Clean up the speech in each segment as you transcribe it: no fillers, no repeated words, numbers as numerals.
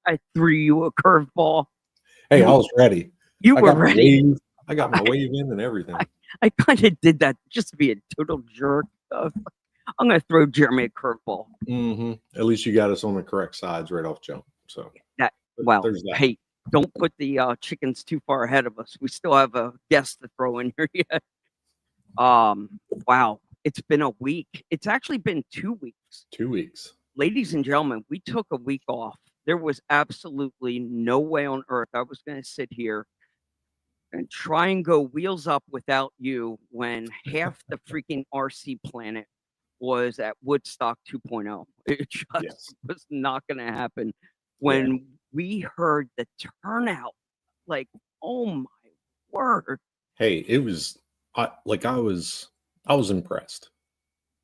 I threw you a curveball. Hey, I was ready. You I were got my ready. wave. I got my wave in and everything. I kind of did that just to be a total jerk. I'm going to throw Jeremy a curveball. At least you got us on the correct sides right off jump. So Well, there's that. hey, don't put the chickens too far ahead of us. We still have a guest to throw in here yet. Wow, it's been a week. It's actually been 2 weeks. 2 weeks. Ladies and gentlemen, we took a week off. There was absolutely no way on earth I was going to sit here and try and go wheels up without you when half the freaking RC planet was at Woodstock 2.0. It just was not going to happen. When we heard the turnout, like, oh my word. Hey, it was I was impressed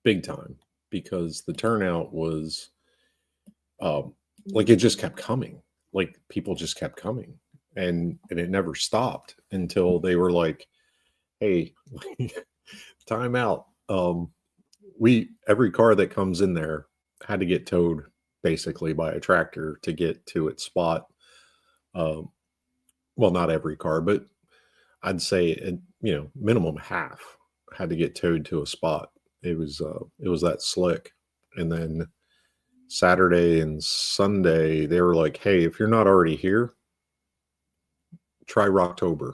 big time because the turnout was like it just kept coming. Like people just kept coming and it never stopped until they were like, hey, time out. Every car that comes in there had to get towed basically by a tractor to get to its spot. Well, not every car, but I'd say minimum half had to get towed to a spot. It was that slick. And then Saturday and Sunday they were like, hey, if you're not already here, try Rocktober.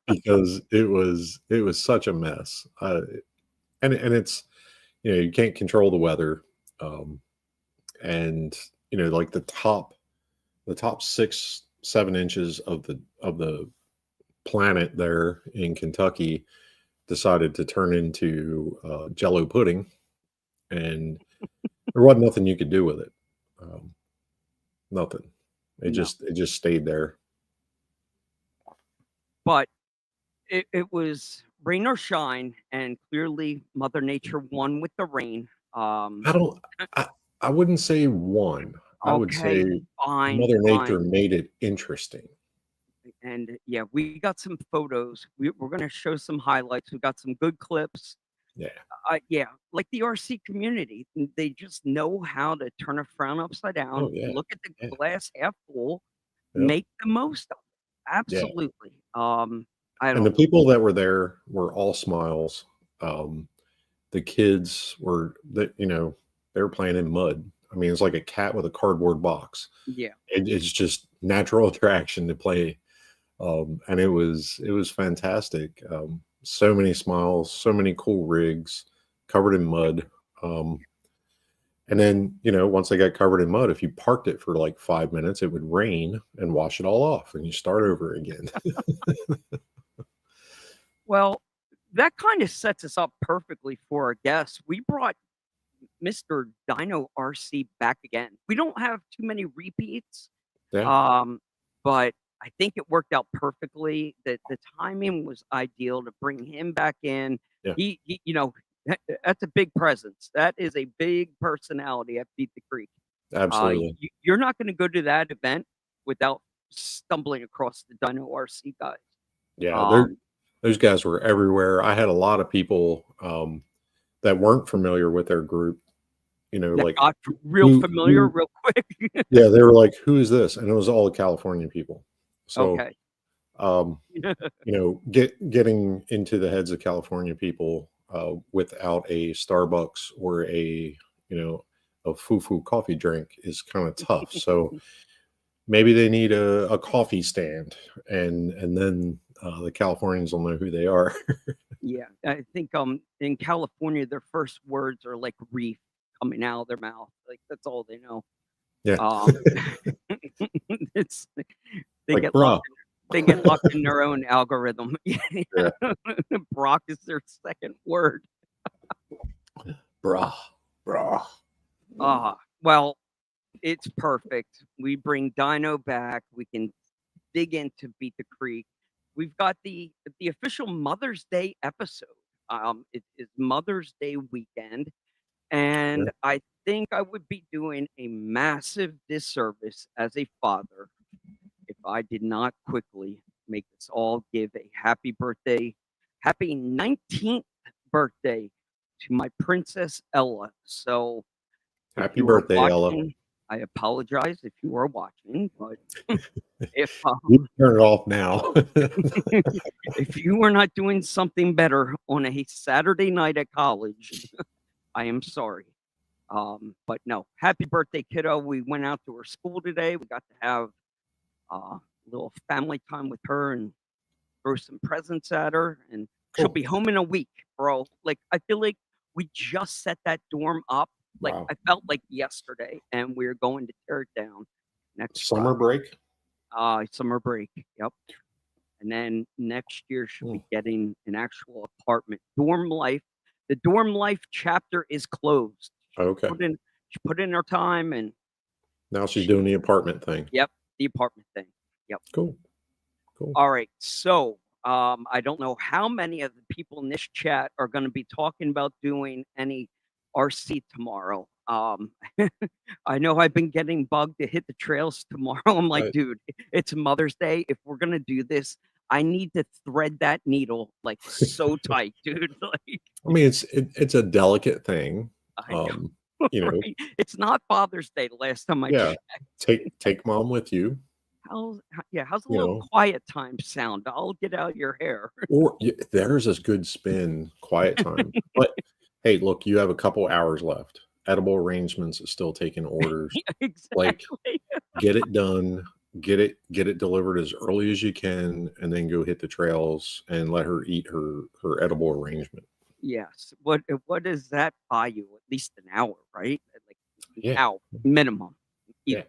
Because it was such a mess. And it's, you can't control the weather. And like the top 6-7 inches of the planet there in Kentucky decided to turn into Jello pudding, and there wasn't nothing you could do with it. Nothing. It just stayed there. But it was rain or shine, and clearly Mother Nature won with the rain. I wouldn't say won. I would say Mother Nature made it interesting. And yeah, we got some photos. We're going to show some highlights. We got some good clips. Yeah. Like the RC community, they just know how to turn a frown upside down. Look at the glass half full, make the most of it. Absolutely. And the people that were there were all smiles. The kids were they were playing in mud. I mean, it's like a cat with a cardboard box. Yeah. It's just natural attraction to play. And it was fantastic. So many smiles, so many cool rigs covered in mud. And then, once they got covered in mud, if you parked it for like 5 minutes, it would rain and wash it all off and you start over again. Well, that kind of sets us up perfectly for our guests. We brought Mr. Dino RC back again. We don't have too many repeats, but I think it worked out perfectly. That the timing was ideal to bring him back in. Yeah. He that's a big presence. That is a big personality at Beat the Creek. Absolutely. You're not going to go to that event without stumbling across the Dino RC guys. Yeah, those guys were everywhere. I had a lot of people that weren't familiar with their group. Like got real familiar real quick. Yeah, they were like, "Who is this?" And it was all California people. So, getting into the heads of California people without a Starbucks or a foo-foo coffee drink is kind of tough. So maybe they need a coffee stand, and then the Californians will know who they are. Yeah, I think in California their first words are like reef coming out of their mouth. Like that's all they know. Yeah. They get locked in their own algorithm. Yeah. Brock is their second word. Brah. Well, it's perfect. We bring Dino back. We can dig into Beat the Creek. We've got the official Mother's Day episode. It is Mother's Day weekend. And I think I would be doing a massive disservice as a father if I did not quickly make us all give a happy 19th birthday to my Princess Ella. So happy birthday, Ella. I apologize if you are watching, but if You can turn it off now. if you were not doing something better on a Saturday night at college, I am sorry. But no, happy birthday, kiddo. We went out to her school today. We got to have a little family time with her and throw some presents at her. And she'll Cool. be home in a week, bro. Like, I feel like we just set that dorm up. Like, Wow. I felt like yesterday, and we're going to tear it down next Summer break? summer break. Yep. And then next year she'll be getting an actual apartment. Dorm life. The dorm life chapter is closed. Okay. She put in her time, and Now she's doing the apartment thing. yep, the apartment thing. Yep. Cool. Cool. All right. So I don't know how many of the people in this chat are going to be talking about doing any RC tomorrow. I know I've been getting bugged to hit the trails tomorrow. I'm like, dude, it's Mother's Day. If we're gonna do this, I need to thread that needle like so tight, dude. Like, I mean, it's a delicate thing. I know, You know, right? It's not Father's Day. The last time I yeah. checked. Take mom with you. How's a You little know. quiet time sound? I'll get out your hair. Or there's a good spin, quiet time. But hey, look, you have a couple hours left. Edible Arrangements is still taking orders. Exactly. Like, get it done, get it delivered as early as you can, and then go hit the trails and let her eat her edible arrangement. Yes. What does that buy you? At least an hour, right? Like Yeah. hour minimum. Yeah.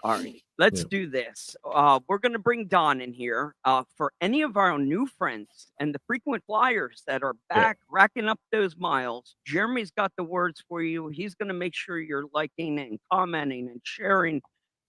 All right, let's do this. We're going to bring Don in here. For any of our new friends and the frequent flyers that are back racking up those miles, Jeremy's got the words for you. He's going to make sure you're liking and commenting and sharing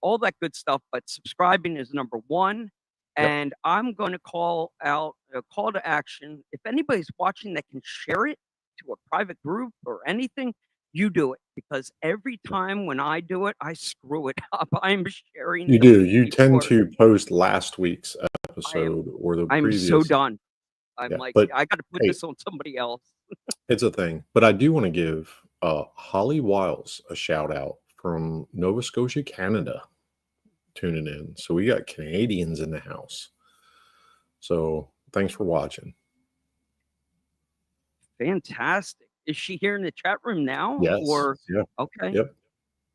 all that good stuff. But subscribing is number one. And I'm going to call out a call to action. If anybody's watching that can share it to a private group or anything, you do it, because every time when I do it, I screw it up. I'm sharing. You do. You tend to post last week's episode or the previous. I'm so done. I'm like, but, I got to put this on somebody else. It's a thing. But I do want to give Holly Wiles a shout out from Nova Scotia, Canada, tuning in. So we got Canadians in the house. So thanks for watching. Fantastic. Is she here in the chat room now? Yes. Or okay. Yep.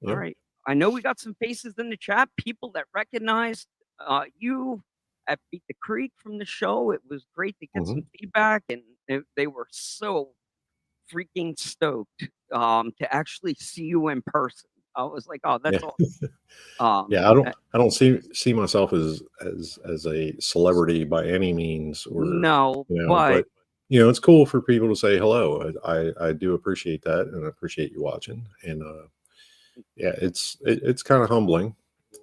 All right. I know we got some faces in the chat, people that recognized you at Beat the Creek from the show. It was great to get some feedback, and they were so freaking stoked to actually see you in person. I was like, oh, that's awesome. I don't see myself as a celebrity by any means, or no, but it's cool for people to say hello. I do appreciate that, and I appreciate you watching. And it's kind of humbling.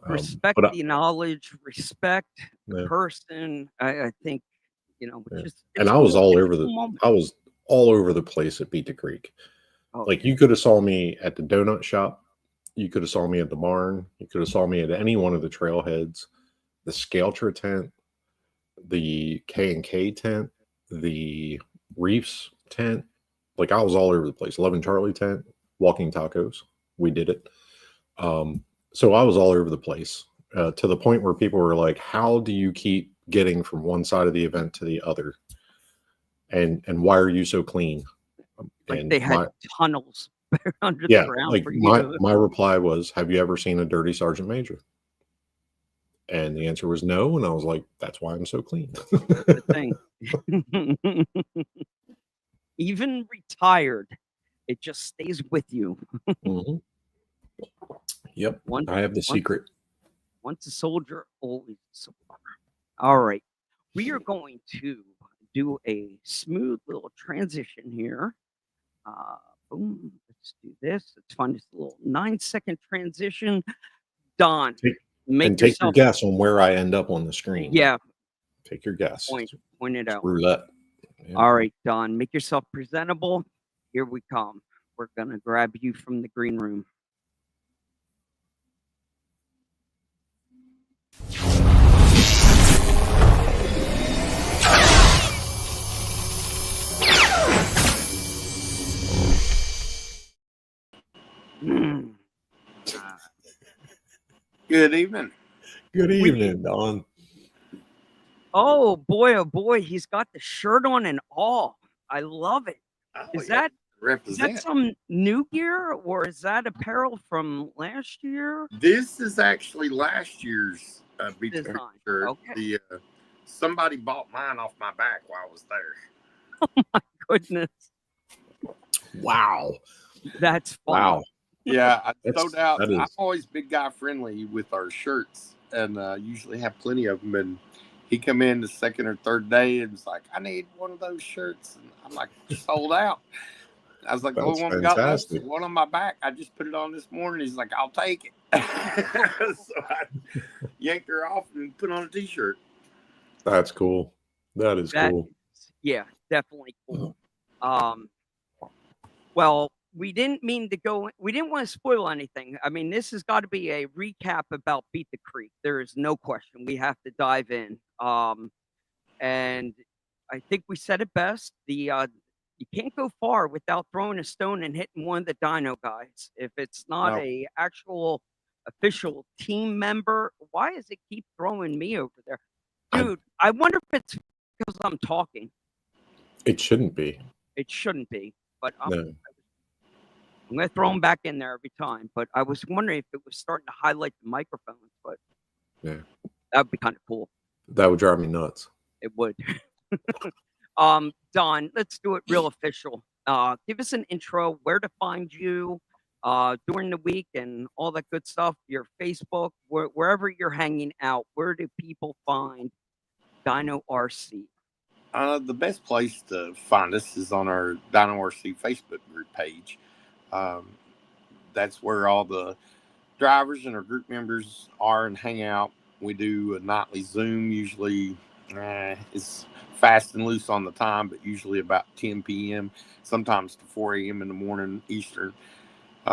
Respect the knowledge, respect the person. I think and I was all over the place at Beat the Creek. Like, you could have saw me at the donut shop, you could have saw me at the barn, you could have saw me at any one of the trailheads, the Scaltra tent, the K&K tent, the Reefs tent. Like, I was all over the place. 11 Charlie tent, Walking Tacos, we did it. So I was all over the place, to the point where people were like, how do you keep getting from one side of the event to the other, and why are you so clean? Like, they had tunnels under the ground. Like, my reply was, have you ever seen a dirty sergeant major? And the answer was no. And I was like, that's why I'm so clean. The thing. Even retired, it just stays with you. Yep. I have the secret. Once a soldier, always a soldier. All right. We are going to do a smooth little transition here. Boom. Let's do this. It's fun. It's a little 9-second transition. Don, take your guess on where I end up on the screen. Yeah. Take your guess. Point it out. Roulette. Yeah. All right, Don, make yourself presentable. Here we come. We're going to grab you from the green room. Good evening. Good We- evening, Don. oh boy, he's got the shirt on and all. I love it. Oh, Is yeah, that represent? some new gear or is that apparel from last year? This is actually last year's beach Design. shirt. Okay. The somebody bought mine off my back while I was there. Goodness, Wow. that's funny. Wow. Yeah, I That's- sold out. that is- I'm always big guy friendly with our shirts, and usually have plenty of them. And he come in the second or third day and was like, "I need one of those shirts," and I'm like, "Sold out." I was like, "The That's only one we got left is fantastic. the one on my back. I just put it on this morning." He's like, "I'll take it." So I yanked her off and put on a t-shirt. That's cool. That is cool. Yeah, definitely cool. Well, we didn't mean to go. We didn't want to spoil anything. I mean, this has got to be a recap about Beat the Creek. There is no question. We have to dive in. And I think we said it best. You can't go far without throwing a stone and hitting one of the Dino guys. If it's not No. a actual official team member, why does it keep throwing me over there? Dude, I wonder if it's because I'm talking. It shouldn't be. It shouldn't be, but I'm No. going to throw them back in there every time. But I was wondering if it was starting to highlight the microphones, but Yeah. that would be kind of cool. That would drive me nuts. It would. Don, let's do it real official. Give us an intro, where to find you during the week and all that good stuff, your Facebook, wherever you're hanging out. Where do people find Dino RC? The best place to find us is on our Dino RC Facebook group page. That's where all the drivers and our group members are and hang out. We do a nightly Zoom, usually it's fast and loose on the time, but usually about 10 p.m., sometimes to 4 a.m. in the morning Eastern. We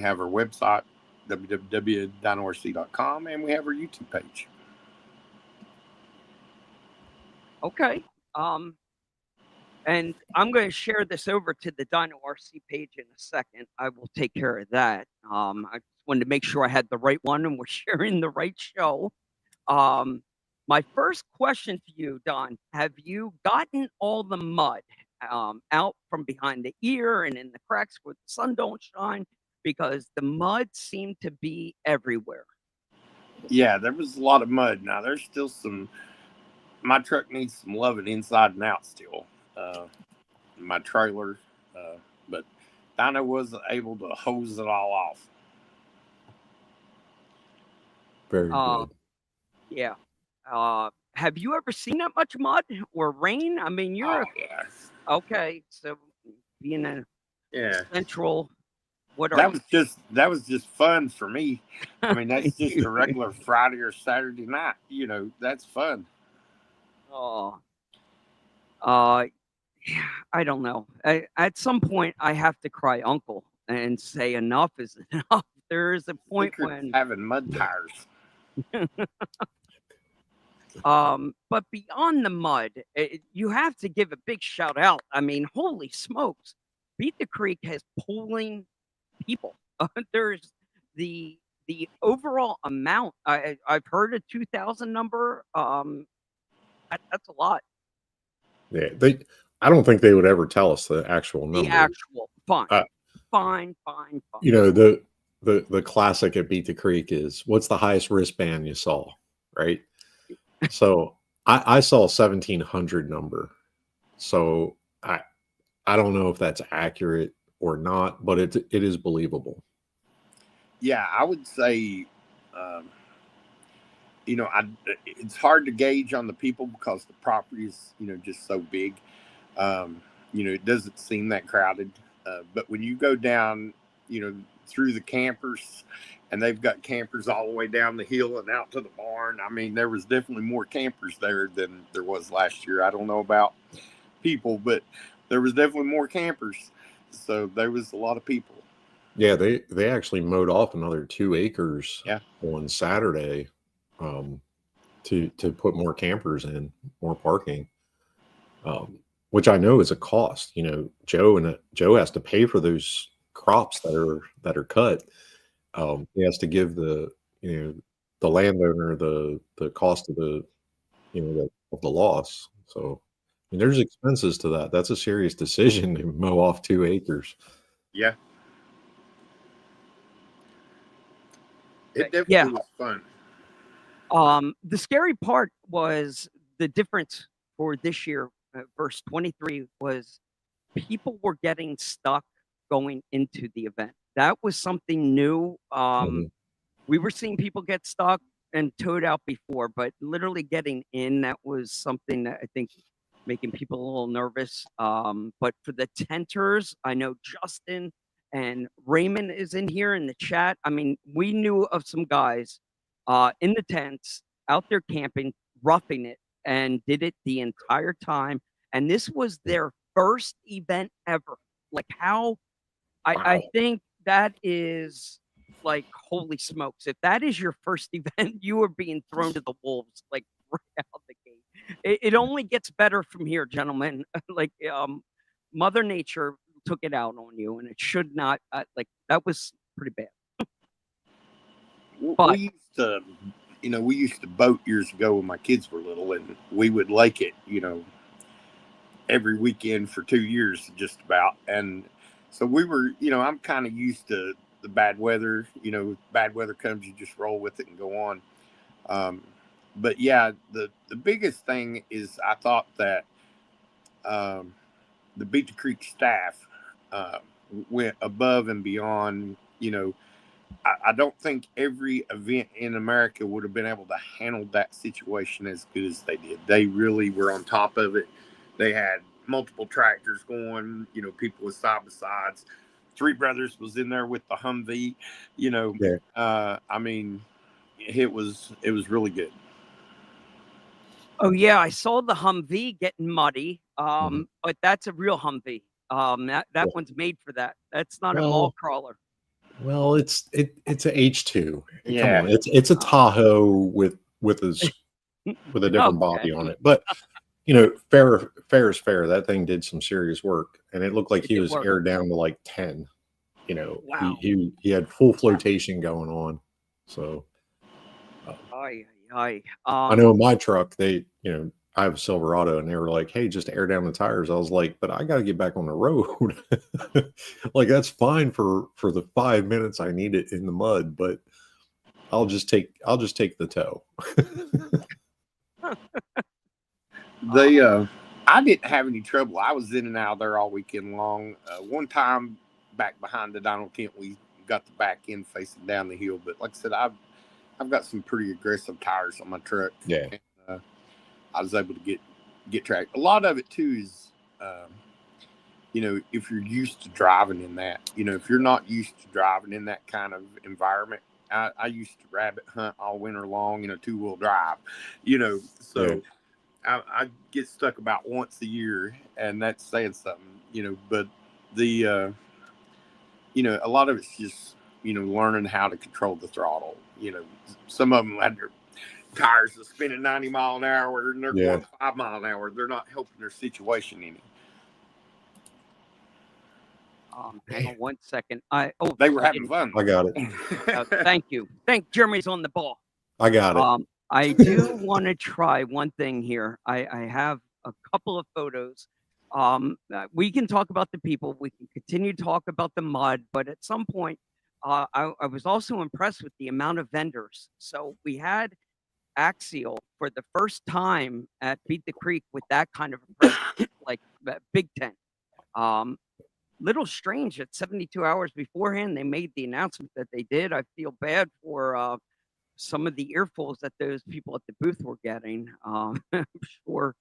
have our website, www.dinorc.com, and we have our YouTube page. Okay. And I'm going to share this over to the Dino RC page in a second. I will take care of that. I just wanted to make sure I had the right one and we're sharing the right show. My first question to you, Don, have you gotten all the mud out from behind the ear and in the cracks where the sun don't shine? Because the mud seemed to be everywhere. Yeah, there was a lot of mud. Now, there's still some... My truck needs some loving inside and out still. My trailer, but Dino was able to hose it all off. Very good. Yeah. Have you ever seen that much mud or rain? I mean, you're yeah. okay. So being a central, that was just fun for me. I mean, that's just a regular Friday or Saturday night. You know, that's fun. Oh, I don't know. At some point, I have to cry uncle and say enough is enough. There is a point when having mud tires. But beyond the mud, you have to give a big shout out. I mean, holy smokes, Beat the Creek has pulling people. There's the overall amount. I've heard a 2,000 number. That's a lot. Yeah, I don't think they would ever tell us the actual number. The actual fine. You know, the classic at Beat the Creek is, what's the highest wristband you saw, right? So I saw 1,700 number. So I don't know if that's accurate or not, but it is believable. Yeah, I would say, you know, it's hard to gauge on the people because the property is, you know, just so big. You know, it doesn't seem that crowded. But when you go down, you know, through the campers, and they've got campers all the way down the hill and out to the barn. I mean, there was definitely more campers there than there was last year. I don't know about people, but there was definitely more campers. So there was a lot of people. Yeah, they actually mowed off another 2 acres Yeah. on Saturday to put more campers in, more parking, which I know is a cost. You know, Joe has to pay for those crops that are cut. he has to give the the landowner the cost of the of the loss. So I mean, there's expenses to that. That's a serious decision to mow off 2 acres. Yeah. It definitely Yeah. was fun. The scary part was the difference for this year verse 23 was people were getting stuck going into the event. That was something new. Mhm. We were seeing people get stuck and towed out before, but literally getting in, that was something that I think making people a little nervous. But for the tenters, I know Justin and Raymond is in here in the chat. I mean, we knew of some guys in the tents out there camping, roughing it, and did it the entire time. And this was their first event ever. Like how I Wow. think that is like holy smokes. If that is your first event, you are being thrown to the wolves like right out the gate. It only gets better from here, gentlemen. Like Mother Nature took it out on you, and it should not. Like that was pretty bad. But We used to, we used to boat years ago when my kids were little, and we would lake it, every weekend for 2 years, just about. And so we were, I'm kind of used to the bad weather. Bad weather comes, you just roll with it and go on. But yeah, the biggest thing is I thought that the Beat the Creek staff went above and beyond. I don't think every event in America would have been able to handle that situation as good as they did. They really were on top of it. They had multiple tractors going, people with side by sides. Three Brothers was in there with the Humvee, Yeah. I mean, it was really good. oh yeah, I saw the Humvee getting muddy. Mhm. But that's a real Humvee. That Yeah. one's made for that. That's not a Well, mall crawler. Well, it's a H2. Come Yeah. on, it's a Tahoe with a different body Okay. on it. But fair is fair. That thing did some serious work, and it looked like It he did was work. aired down to like 10. Wow. He had full flotation going on. So Aye, aye. I know in my truck I have a Silverado, and they were like, "Hey, just air down the tires." I was like, "But I got to get back on the road." Like that's fine for the 5 minutes I need it in the mud, but I'll just take the tow. I didn't have any trouble. I was in and out there all weekend long. One time back behind the Dino tent, we got the back end facing down the hill. But like I said, I've got some pretty aggressive tires on my truck. Yeah. And, I was able to get track. A lot of it too is, if you're used to driving in that, if you're not used to driving in that kind of environment. I used to rabbit hunt all winter long in a 2-wheel drive, so. Yeah. I get stuck about once a year, and that's saying something, but the, a lot of it's just, learning how to control the throttle. Some of them had their tires are spinning 90 mile an hour and they're going 5 mile an hour. They're not helping their situation any. Hang on one second. They were having fun. I got it. Thank you. Jeremy's on the ball. I got it. I do want to try one thing here. I have a couple of photos. We can talk about the people. We can continue to talk about the mud, but at some point, I was also impressed with the amount of vendors. So we had Axial for the first time at Beat the Creek with that kind of a presence, like big tent. Little strange that 72 hours beforehand they made the announcement that they did. I feel bad for some of the earfuls that those people at the booth were getting. I'm sure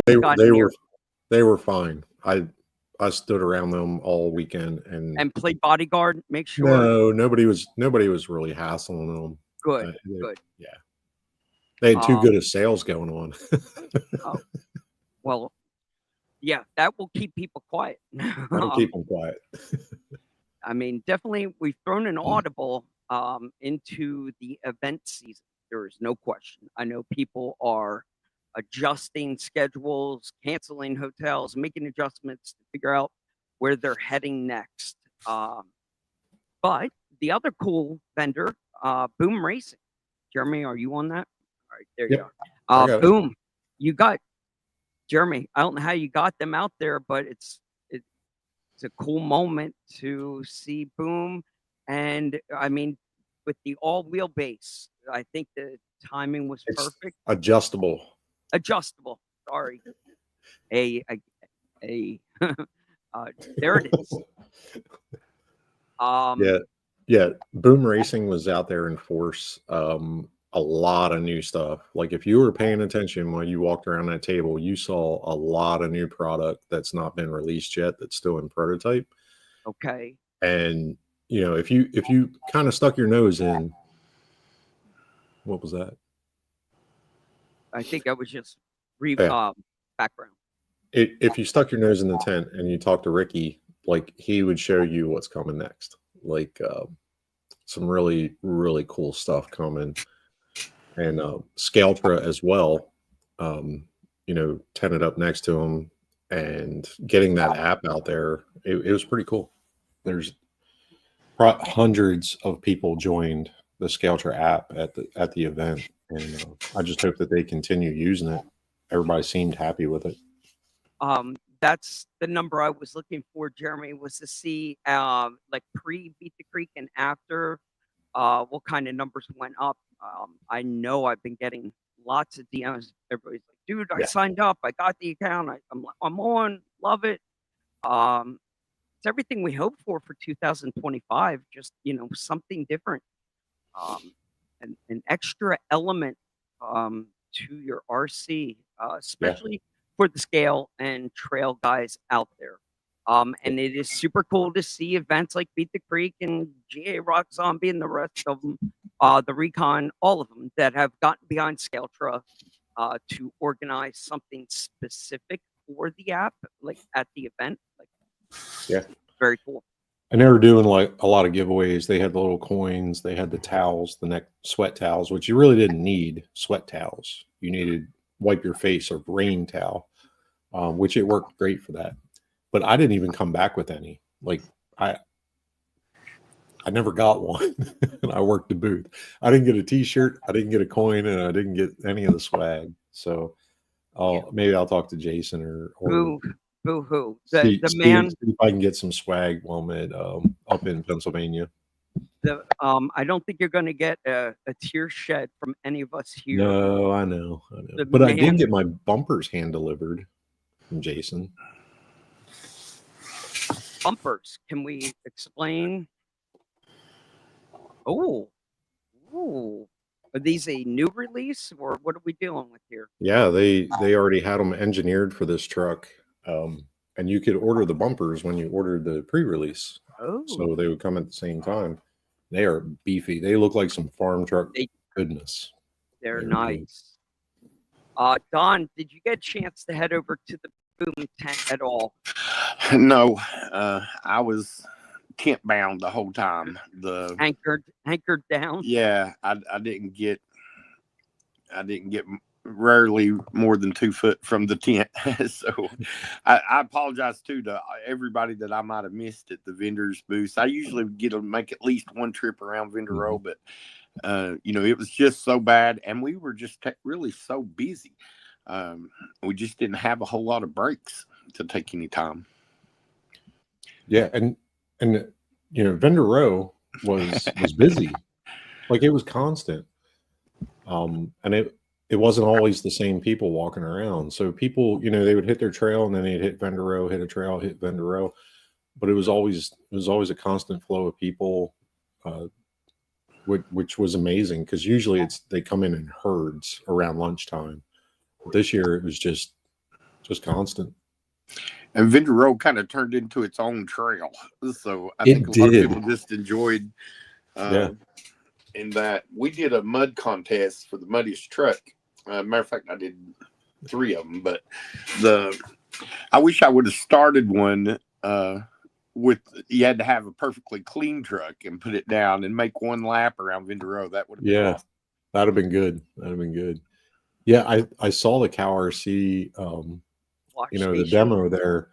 they were fine. I stood around them all weekend and played bodyguard. Make sure. No, nobody was really hassling them. Good. Yeah, they had too good of sales going on. Oh, well, yeah, that will keep people quiet. That'll keep them quiet. I mean, definitely, we've thrown an audible into the event season. There is no question. I know people are adjusting schedules, canceling hotels, making adjustments to figure out where they're heading next. But the other cool vendor, Boom Racing. Jeremy, are you on that? All right, there you Yep, are. I got it. Boom, you got Jeremy. I don't know how you got them out there, but it's a cool moment to see Boom, and I mean, with the all wheelbase, I think the timing was It's perfect. adjustable. Adjustable. Sorry, a there it is. Yeah. Boom Racing was out there in force. A lot of new stuff. Like if you were paying attention while you walked around that table, you saw a lot of new product that's not been released yet. That's still in prototype. Okay. And if you kind of stuck your nose in, what was that? I think I was just background. If you stuck your nose in the tent and you talked to Ricky, like he would show you what's coming next. Like some really, really cool stuff coming. And Scaltra as well, tented up next to him and getting that app out there. It was pretty cool. There's hundreds of people joined the Scaltra app at the event, and I just hope that they continue using it. Everybody seemed happy with it. That's the number I was looking for, Jeremy, was to see like pre Beat the Creek and after what kind of numbers went up. I know I've been getting lots of DMs. Everybody's like, dude, I signed up. I got the account. I'm on. Love it. It's everything we hope for 2025. Just, something different. An extra element to your RC, especially for the scale and trail guys out there. And it is super cool to see events like Beat the Creek and GA Rock Zombie and the rest of them, the Recon, all of them that have gotten behind Scaltra to organize something specific for the app, like at the event. Very cool. And they were doing like a lot of giveaways. They had the little coins, they had the towels, the neck sweat towels, which you really didn't need sweat towels. You needed wipe your face or rain towel, which it worked great for that. But I didn't even come back with any. Like I never got one. And I worked the booth. I didn't get a t-shirt, I didn't get a coin, and I didn't get any of the swag. So maybe I'll talk to Jason or Boo-hoo. See Man, if I can get some swag while I'm at up in Pennsylvania. I don't think you're going to get a tear shed from any of us here. No, I know. But I did get my bumpers hand delivered from Jason. Bumpers. Can we explain? Oh. Are these a new release, or what are we dealing with here? Yeah, they already had them engineered for this truck. And you could order the bumpers when you ordered the pre-release. Oh. So they would come at the same time. They are beefy. They look like some farm truck goodness. They're nice. Don, did you get a chance to head over to the Boom tent at all? No, I was tent bound the whole time. Anchored down. Yeah, I didn't get rarely more than 2 foot from the tent. So I apologize too to everybody that I might have missed at the vendors booth. I usually get to make at least one trip around Vendor Row, but it was just so bad, and we were just really so busy. We just didn't have a whole lot of breaks to take any time. Yeah, and Vendor Row was busy. Like it was constant. And it wasn't always the same people walking around. So people, they would hit their trail and then they'd hit Vendor Row, hit a trail, hit Vendor Row. But it was always a constant flow of people, which was amazing because usually they come in herds around lunchtime. But this year it was just constant. And Vendor Row kind of turned into its own trail. So I think a lot of people just enjoyed in that we did a mud contest for the muddiest truck. Matter of fact, I did 3 of them, but I wish I would have started one with you had to have a perfectly clean truck and put it down and make one lap around Vendor Row. That would have been awesome. That'd have been good. Yeah, I saw the Carryall RC the demo there.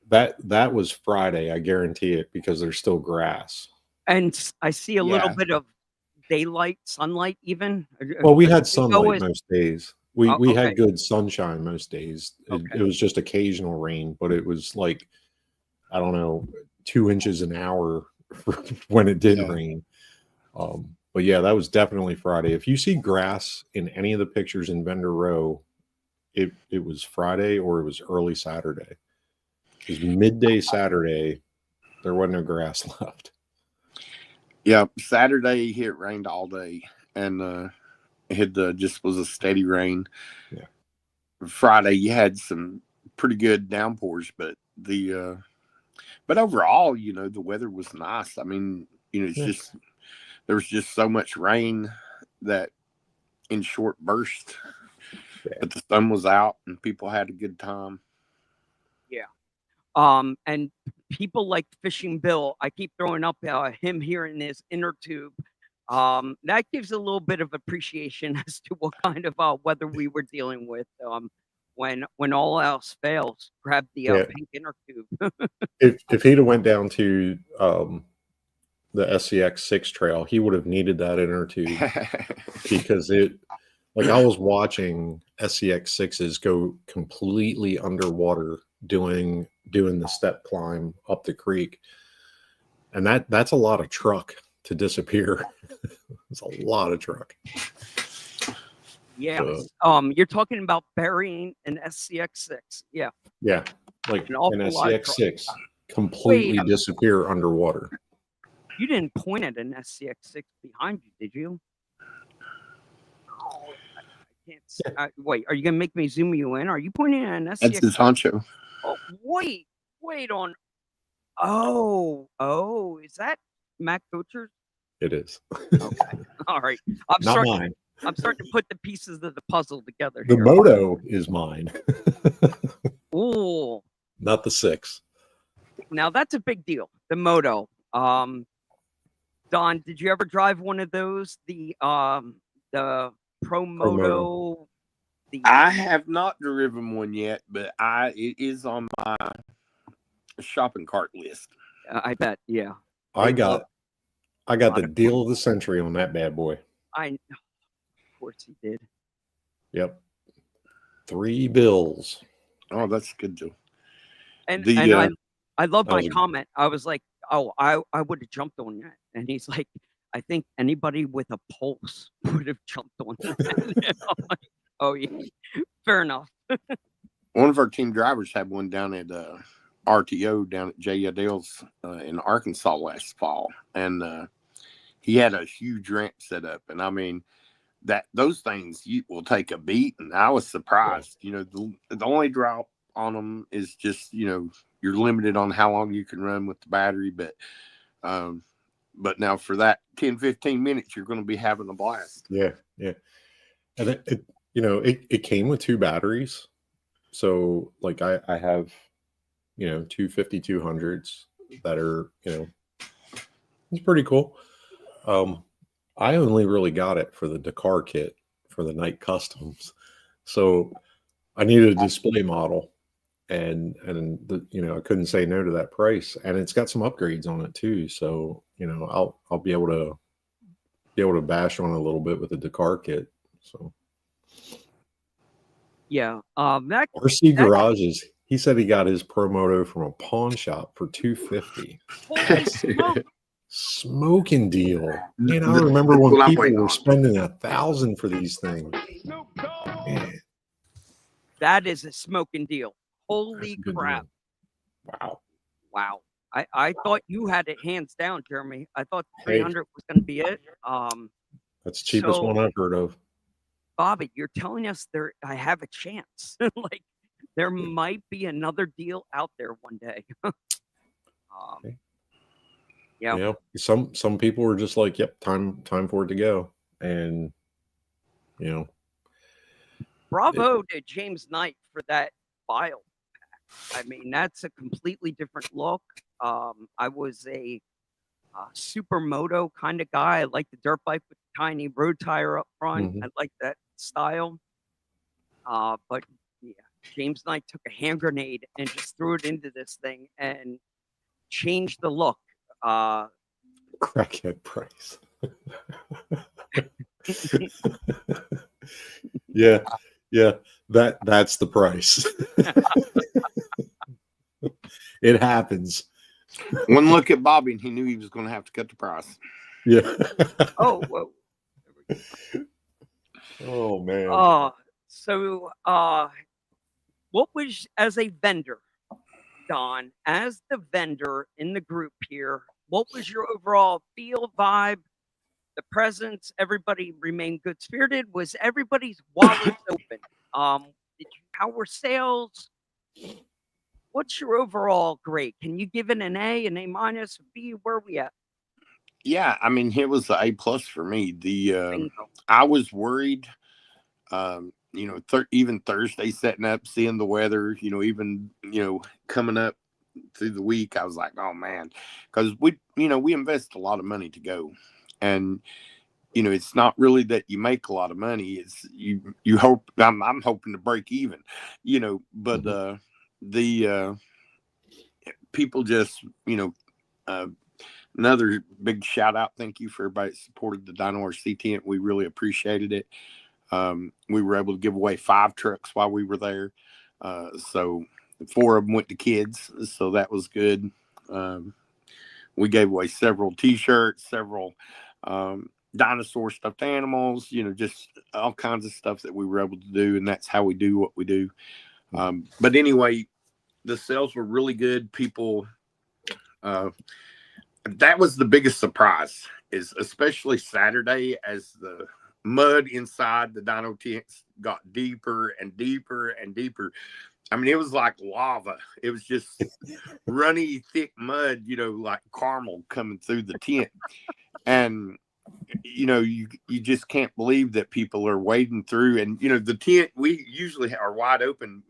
That was Friday, I guarantee it, because there's still grass. And I see a little Yeah. bit of daylight, sunlight even. Well, we had Does it go sunlight as- most days. We Oh, we okay. had good sunshine most days. Okay. It was just occasional rain, but it was like, I don't know, 2 inches an hour when it did Yeah. rain. But yeah, that was definitely Friday. If you see grass in any of the pictures in Vendor Row, it was Friday or it was early Saturday. Because midday Saturday, there wasn't no grass left. Yeah, Saturday it rained all day, and it had just was a steady rain. Yeah. Friday you had some pretty good downpours, but but overall, the weather was nice. I mean, it's Yeah. just there was just so much rain that in short bursts, Yeah. but the sun was out and people had a good time. And people like Fishing Bill, I keep throwing up him here in his inner tube. That gives a little bit of appreciation as to what kind of weather we were dealing with. When all else fails, grab the Yeah. pink inner tube. If he'd have went down to the SCX6 trail, he would have needed that inner tube because like I was watching SCX6s go completely underwater doing the step climb up the creek. And that's a lot of truck to disappear. It's a lot of truck. Yeah. You're talking about burying an SCX6. Yeah. Yeah. Like An awful an lot of truck. SCX6 completely Wait. disappear underwater. You didn't point at an SCX6 behind you, did you? Oh, I can't see. Wait, are you going to make me zoom you in? Are you pointing at an SCX6? That's his honcho. Oh, wait on. Oh, is that Matt Coacher? It is. Okay. All right. Not mine. I'm starting to put the pieces of the puzzle together The here. moto is mine. Ooh. Not the 6. Now that's a big deal. The moto. Don, did you ever drive one of those? The Pro Moto. I have not driven one yet, but it is on my shopping cart list. I bet. Yeah. I got the deal of the century on that bad boy. Of course he did. Yep. $3 bills. Oh, that's good too. And I love my comment. I was like, oh, I would have jumped on that. And he's like, I think anybody with a pulse would have jumped on that. Like, oh, yeah. Fair enough. One of our team drivers had one down at RTO down at J. Adele's in Arkansas last fall. And he had a huge ramp set up. And I mean, those things will take a beat. And I was surprised. The only drop on them is just, you're limited on how long you can run with the battery. But now for that 10-15 minutes, you're going to be having a blast. Yeah. And it came with 2 batteries. So like I have, 2 5200s that are, it's pretty cool. I only really got it for the Dakar kit for the night customs. So I needed a display model and I couldn't say no to that price, and it's got some upgrades on it too. So, I'll be able to bash on a little bit with the Dakar kit. So yeah. RC Garages, he said he got his Pro Moto from a pawn shop for $250. Holy smoke. Smoking deal. Man, I remember when people were spending $1,000 for these things. Man. That is a smoking deal. Holy crap. Deal. Wow. I thought you had it hands down, Jeremy. I thought 300 was going to be it. That's the cheapest one I've heard of. Bobby, you're telling us I have a chance. Like there might be another deal out there one day. Yeah. Some people were just like, yep, time for it to go. And bravo to James Knight for that file pack. I mean, that's a completely different look. I was a supermoto kind of guy. I like the dirt bike with the tiny road tire up front. Mm-hmm. I like that style. But yeah, James Knight took a hand grenade and just threw it into this thing and changed the look. Crackhead price. Yeah, yeah. That's the price. It happens. One look at Bobby, and he knew he was going to have to cut the price. Yeah. Oh, whoa. Oh man. So what was, as a vendor, Don, as the vendor in the group here, what was your overall feel, vibe, the presence? Everybody remained good spirited? Was everybody's wallets open? How were sales? What's your overall grade? Can you give it an A, an A minus, a B? Where are we at? Yeah, I mean, it was the A+ for me. Bingo. I was worried, even Thursday setting up, seeing the weather, even coming up through the week, I was like, oh man, because we invest a lot of money to go, and it's not really that you make a lot of money. It's you hope. I'm hoping to break even, but the people just another big shout out. Thank you for everybody that supported the Dino RC tent. We really appreciated it. We were able to give away 5 trucks while we were there. So 4 of them went to kids. So that was good. We gave away several t-shirts, several dinosaur stuffed animals, just all kinds of stuff that we were able to do. And that's how we do what we do. But anyway, the sales were really good. People, that was the biggest surprise, is especially Saturday, as the mud inside the Dino tents got deeper and deeper and deeper. I mean, it was like lava. It was just runny, thick mud, like caramel coming through the tent. And, you just can't believe that people are wading through. And, the tent, we usually are wide open.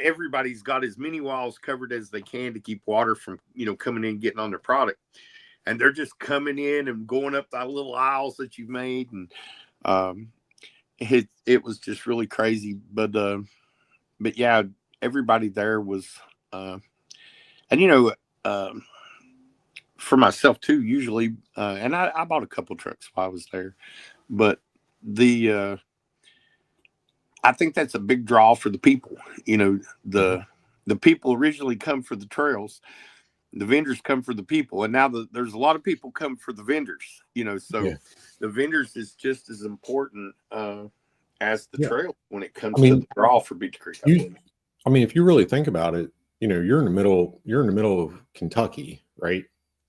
Everybody's got as many walls covered as they can to keep water from, coming in and getting on their product. And they're just coming in and going up the little aisles that you've made. And it was just really crazy. But yeah, everybody there was, and for myself too, usually, and I bought a couple trucks while I was there, but I think that's a big draw for the people. The people originally come for the trails, the vendors come for the people, and now there's a lot of people come for the vendors. So Yeah. the vendors is just as important as the trail when it comes I mean, to the draw for Beach Creek. If you really think about it, you're in the middle of Kentucky, right?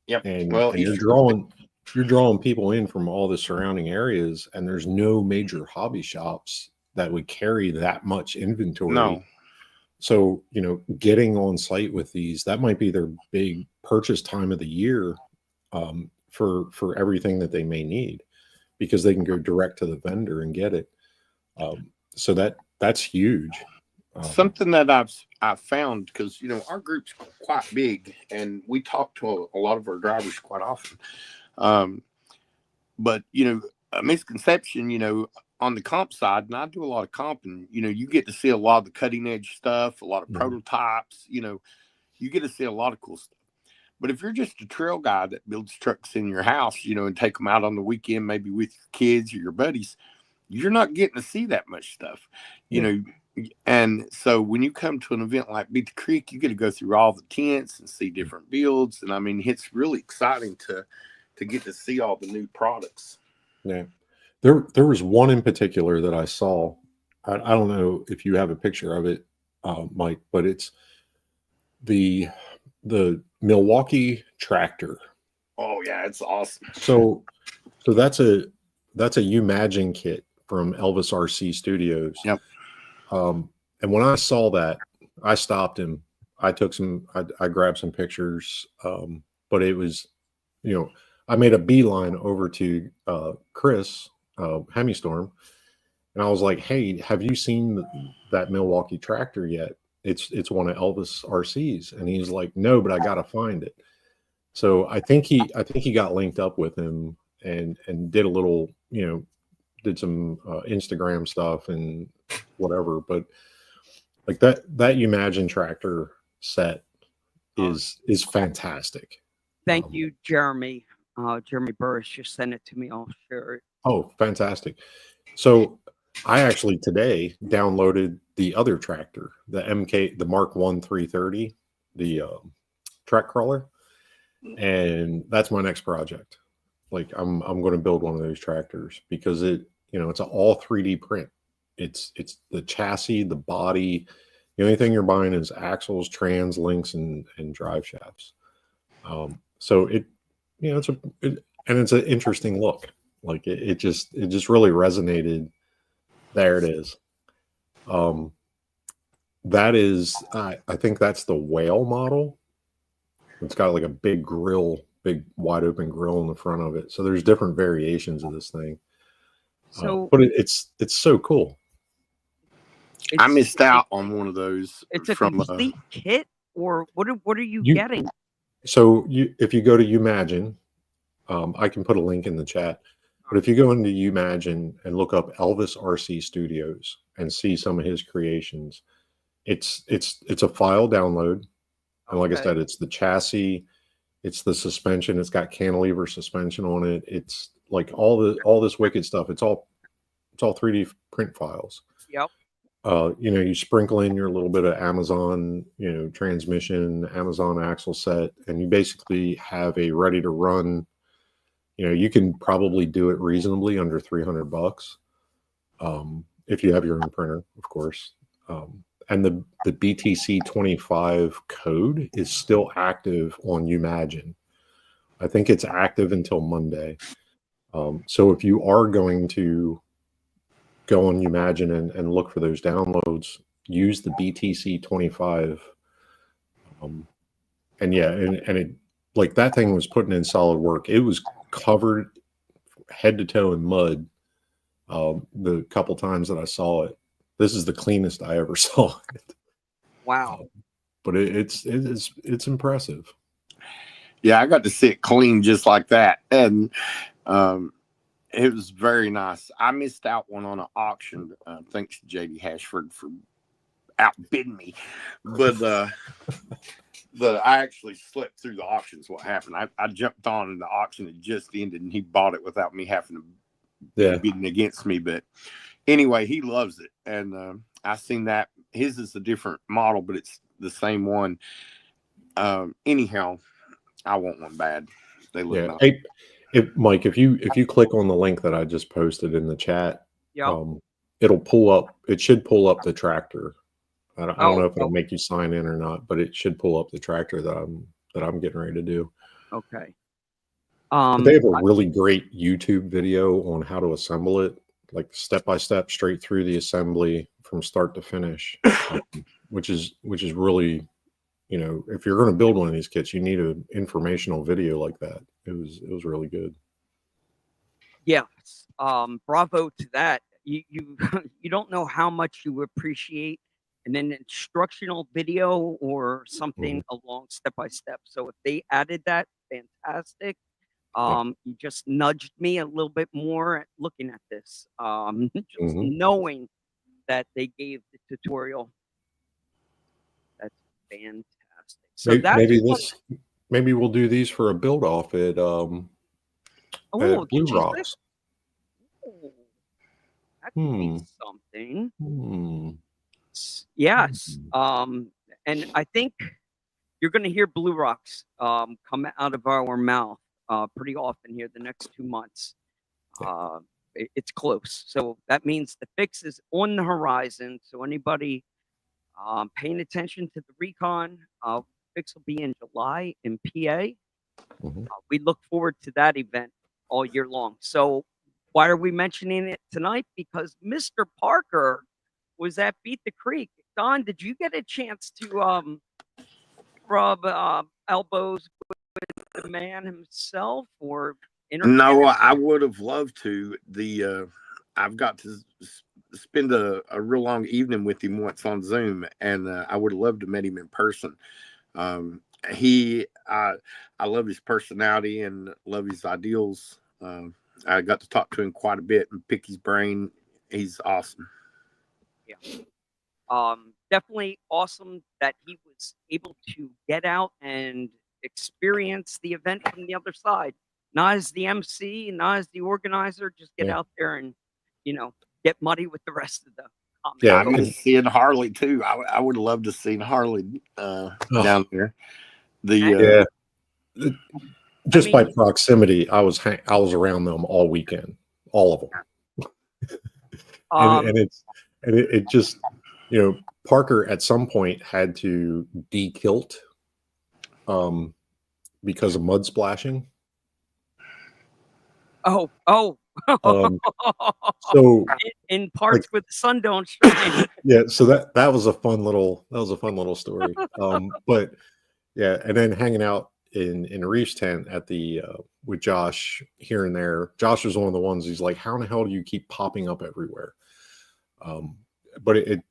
Yep. And, Well, and you're drawing people in from all the surrounding areas, and there's no major hobby shops that would carry that much inventory. No. So, getting on site with these, that might be their big purchase time of the year, for everything that they may need, because they can go direct to the vendor and get it. So that's huge. Something that I've found, because our group's quite big, and we talk to a lot of our drivers quite often. But a misconception, on the comp side, and I do a lot of comping, you get to see a lot of the cutting edge stuff, a lot of prototypes. You get to see a lot of cool stuff. But if you're just a trail guy that builds trucks in your house, and take them out on the weekend, maybe with your kids or your buddies, you're not getting to see that much stuff, And so when you come to an event like Beat the Creek, you get to go through all the tents and see different builds. And I mean, it's really exciting to get to see all the new products. Yeah. There was one in particular that I saw. I don't know if you have a picture of it, Mike, but it's the Milwaukee tractor. Oh yeah, it's awesome. So that's a Imagine kit from Elvis RC Studios. Yep. And when I saw that, I stopped him. I grabbed some pictures. But it was, I made a beeline over to Chris Hemistorm, and I was like, "Hey, have you seen that Milwaukee tractor yet? It's one of Elvis RC's." And he's like, "No, but I gotta find it." So I think he got linked up with him and did a little, did some Instagram stuff and whatever. But like that Imagine tractor set is fantastic. Thank you, Jeremy. Jeremy Burris just sent it to me. I'll share it. Oh, fantastic. So I actually today downloaded the other tractor, the Mark 1 330, the track crawler. And that's my next project. Like I'm going to build one of those tractors because it's an all 3D print. It's the chassis, the body. The only thing you're buying is axles, trans, links, and drive shafts. So it's an interesting look. Like it just really resonated. There it is. That is, I think that's the whale model. It's got like a big grill, big wide open grill in the front of it. So there's different variations of this thing. So, but it's so cool. I missed out on one of those. It's a from complete kit, or what are you getting? So if you go to Umagine, I can put a link in the chat. But if you go into Umagine and look up Elvis RC Studios and see some of his creations, it's a file download. And like I said, it's the chassis, it's the suspension, it's got cantilever suspension on it. It's like all this wicked stuff. It's all 3D print files. Yep. You sprinkle in your little bit of Amazon, transmission, Amazon axle set, and you basically have a ready to run. You can probably do it reasonably under $300 if you have your own printer, of course. And the BTC 25 code is still active on Umagine. I think it's active until Monday. So if you are going to go on Umagine and look for those downloads, use the BTC 25. And it, like, that thing was putting in solid work. It was covered head to toe in mud the couple times that I saw it. This is the cleanest I ever saw it. Wow. But it's impressive. Yeah, I got to see it clean just like that. And it was very nice. I missed out one on an auction. Thanks to JD Hashford for outbidding me. But I actually slept through the auctions. What happened? I jumped on and the auction had just ended and he bought it without me having to bidding against me. But anyway, he loves it. And I seen that. His is a different model, but it's the same one. Anyhow, I want one bad. They look nice. Hey, Mike, if you click on the link that I just posted in the chat, it'll pull up. It should pull up the tractor. I don't know if it'll make you sign in or not, but it should pull up the tractor that I'm getting ready to do. Okay. They have a really great YouTube video on how to assemble it, like step by step, straight through the assembly from start to finish, which is really, if you're going to build one of these kits, you need an informational video like that. It was really good. Yes. Bravo to that. You you don't know how much you appreciate an instructional video or something along step by step. So if they added that, fantastic. You just nudged me a little bit more at looking at this. Just knowing that they gave the tutorial. That's fantastic. So maybe we'll do these for a build off at Blue Rocks. That could be something. Yes. And I think you're going to hear Blue Rocks come out of our mouth pretty often here the next 2 months. It's close. So that means the fix is on the horizon. So anybody paying attention to the recon, fix will be in July in PA. We look forward to that event all year long. So why are we mentioning it tonight? Because Mr. Parker was at Beat the Creek. Don, did you get a chance to rub elbows with the man himself or No, I would have loved to. I've got to spend a real long evening with him once on Zoom, and I would have loved to meet him in person. I love his personality and love his ideals. I got to talk to him quite a bit and pick his brain. He's awesome. Yeah. Definitely awesome that he was able to get out and experience the event from the other side. not as the MC, not as the organizer. Just get Yeah. out there and, get muddy with the rest of the Yeah, I comments. miss seeing Harley too. I would love to see Harley down there. Yeah. Just by mean- proximity, I was around them all weekend, all of them. and it just, Parker at some point had to de-kilt because of mud splashing. Oh. So in parts where the sun don't shine. yeah, so that was a fun little story. But yeah, and then hanging out in Reef's tent at the with Josh here and there. Josh was one of the ones. He's like, "How in the hell do you keep popping up everywhere?" But it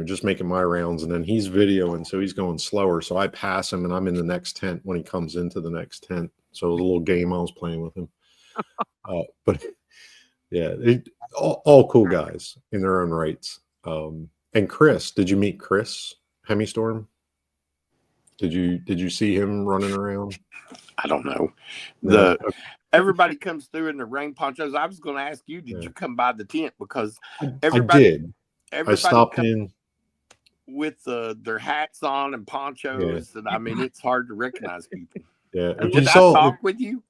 just making my rounds, and then he's videoing, so he's going slower. So I pass him, and I'm in the next tent when he comes into the next tent. So it was a little game I was playing with him. But yeah, all cool guys in their own rights. And Chris, did you meet Chris Hemistorm? Did you see him running around? I don't know. No. Everybody comes through in the rain ponchos. I was going to ask you, did you come by the tent? Because I everybody did. I stopped in with their hats on and ponchos, and I mean, it's hard to recognize people. Yeah. Did I talk with you?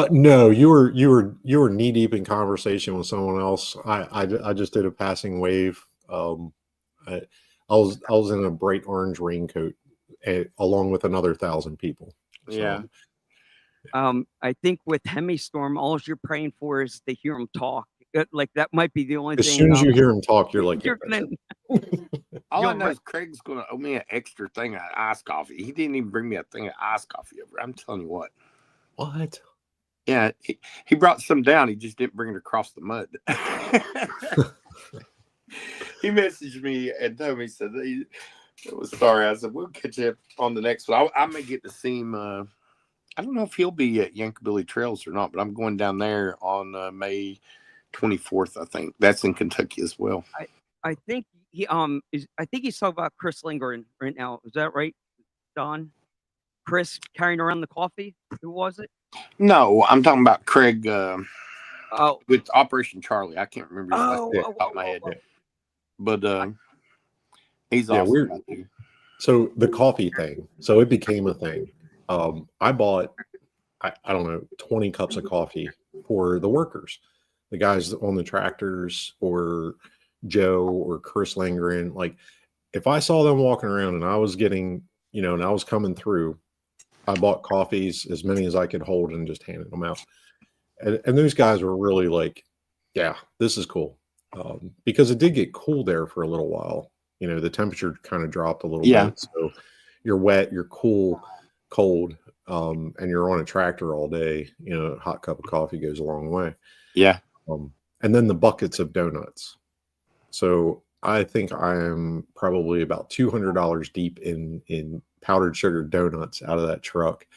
No, you were knee deep in conversation with someone else. I just did a passing wave. I was in a bright orange raincoat along with another 1,000 people. So, Yeah. I think with Hemistorm, all you're praying for is to hear him talk. Like that might be the only thing. As soon as you hear him talk, you're like, you're gonna. All I know is Craig's going to owe me an extra thing of iced coffee. He didn't even bring me a thing of iced coffee over. I'm telling you what. What? Yeah, he brought some down. He just didn't bring it across the mud. He messaged me and told me, said he was sorry. I said, we'll catch you on the next one. I may get to see him. I don't know if he'll be at Yankabilly Trails or not, but I'm going down there on May 24th. I think that's in Kentucky as well. I think he I think he's talking about Chris Lindgren right now. Is that right, Don? Chris carrying around the coffee. Who was it? No, I'm talking about Craig. Oh, with Operation Charlie. I can't remember his last name off the top of my head. But he's awesome. So the coffee thing. So it became a thing. I bought, I don't know, 20 cups of coffee for the workers, the guys on the tractors, or Joe or Chris Langren. Like, if I saw them walking around and I was getting, and I was coming through, I bought coffees, as many as I could hold, and just handed them out. And those guys were really like, yeah, this is cool. Because it did get cool there for a little while. The temperature kind of dropped a little bit. So you're wet, you're cool, cold, and you're on a tractor all day. A hot cup of coffee goes a long way. Yeah. And then the buckets of donuts. So I think I am probably about $200 deep in powdered sugar donuts out of that truck.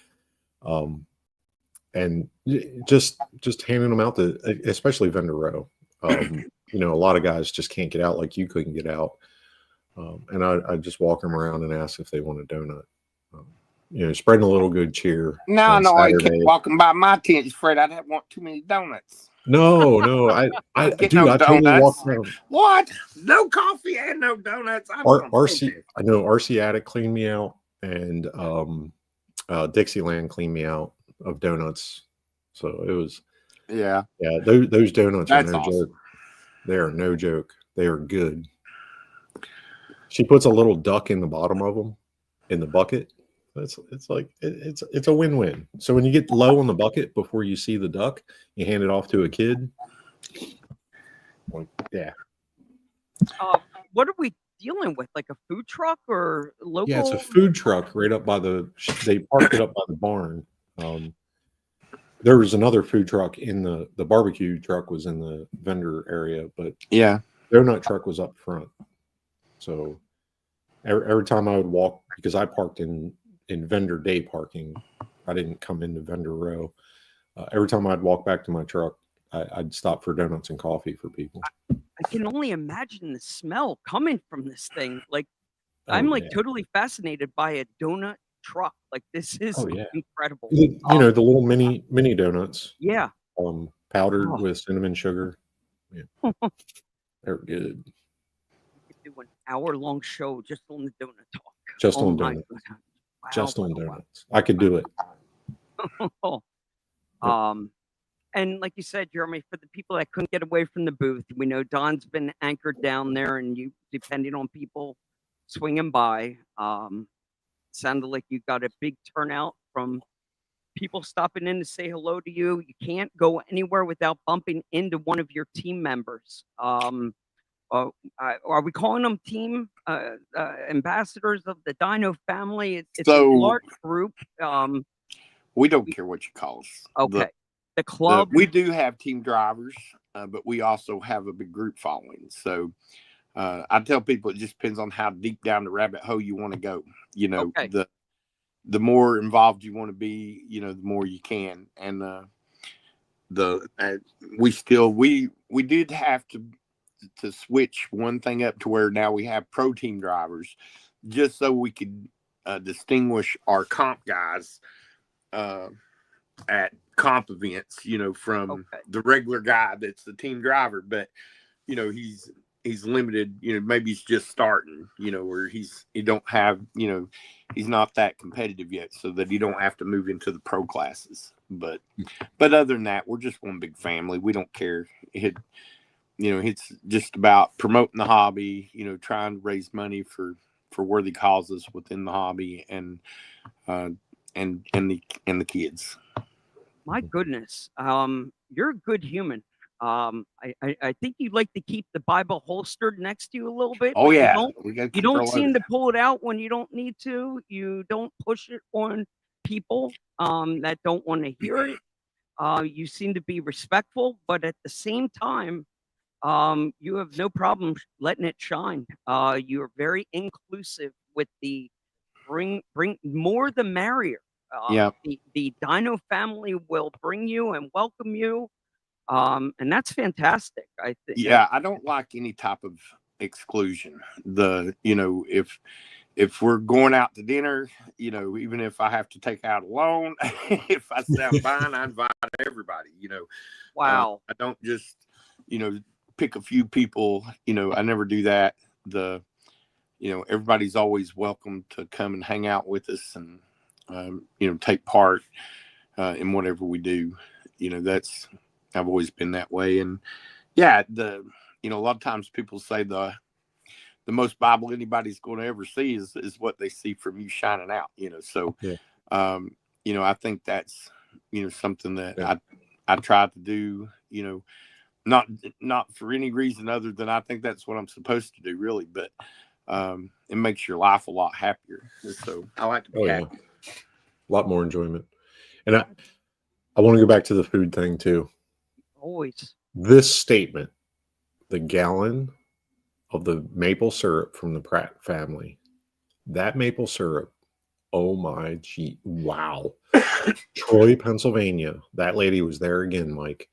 And just handing them out to, especially vendor row. A lot of guys just can't get out like you couldn't get out. And I just walk them around and ask if they want a donut. Spreading a little good cheer. No, I kept walking by my tent, afraid I didn't want too many donuts. No, I totally walked around. What? No coffee and no donuts. RC Attic cleaned me out, and Dixieland cleaned me out of donuts. So it was, those donuts are no joke. They are no joke. They are good. She puts a little duck in the bottom of them in the bucket. It's a win-win. So when you get low on the bucket before you see the duck, you hand it off to a kid. Yeah. What are we dealing with? Like a food truck or local? Yeah, it's a food truck right up by they parked it up by the barn. There was another food truck in the barbecue truck was in the vendor area, but donut truck was up front. So every time I would walk, because I parked in vendor day parking, I didn't come into vendor row. Every time I'd walk back to my truck, I'd stop for donuts and coffee for people. I can only imagine the smell coming from this thing. Like, I'm totally fascinated by a donut truck. Like, this is Oh yeah. incredible. You know, the little mini donuts, Yeah. powdered Oh. with cinnamon sugar. Yeah. They're good. We could do an hour-long show just on the donut talk. Just Oh on my donuts. goodness. Wow, Just on wow, wow. donuts. I could do it. Um, and like you said, Jeremy, for the people that couldn't get away from the booth, we know Don's been anchored down there, and you, depending on people swinging by, sounded like you got a big turnout from people stopping in to say hello to you. You can't go anywhere without bumping into one of your team members. Are we calling them team ambassadors of the Dino family? It's a large group. We don't care what you call us. Okay. The club. We do have team drivers, but we also have a big group following. So I tell people it just depends on how deep down the rabbit hole you want to go. You know, Okay. the more involved you want to be, you know, the more you can. And we did have to switch one thing up to where now we have pro team drivers, just so we could distinguish our comp guys at comp events, you know, from the regular guy that's the team driver. But you know, he's limited, you know, maybe he's just starting, you know, where he don't have, you know, he's not that competitive yet, so that he don't have to move into the pro classes. But other than that, we're just one big family. We don't care. You know, it's just about promoting the hobby, you know, trying to raise money for worthy causes within the hobby, and the kids. My goodness. You're a good human. I think you'd like to keep the Bible holstered next to you a little bit. Oh yeah, you don't seem to pull it out when you don't need to. You don't push it on people that don't want to hear it. You seem to be respectful, but at the same time, you have no problem letting it shine. You're very inclusive with the bring more the merrier. The Dino family will bring you and welcome you. And that's fantastic. I think. Yeah, I don't like any type of exclusion. You know, if we're going out to dinner, you know, even if I have to take out a loan, if I sound fine, I invite everybody, you know. Wow. I don't just, you know, pick a few people, you know, I never do that. You know, everybody's always welcome to come and hang out with us and, you know, take part in whatever we do. You know, I've always been that way. And yeah, you know, a lot of times people say the most Bible anybody's going to ever see is what they see from you shining out, you know. So, you know, I think that's, you know, something that I try to do, you know, not for any reason other than I think that's what I'm supposed to do, really. But it makes your life a lot happier. So I like to be happy. A lot more enjoyment. And I want to go back to the food thing too. Always. This statement, the gallon of the maple syrup from the Pratt family, that maple syrup, oh my gee, wow. Troy, Pennsylvania, that lady was there again, Mike,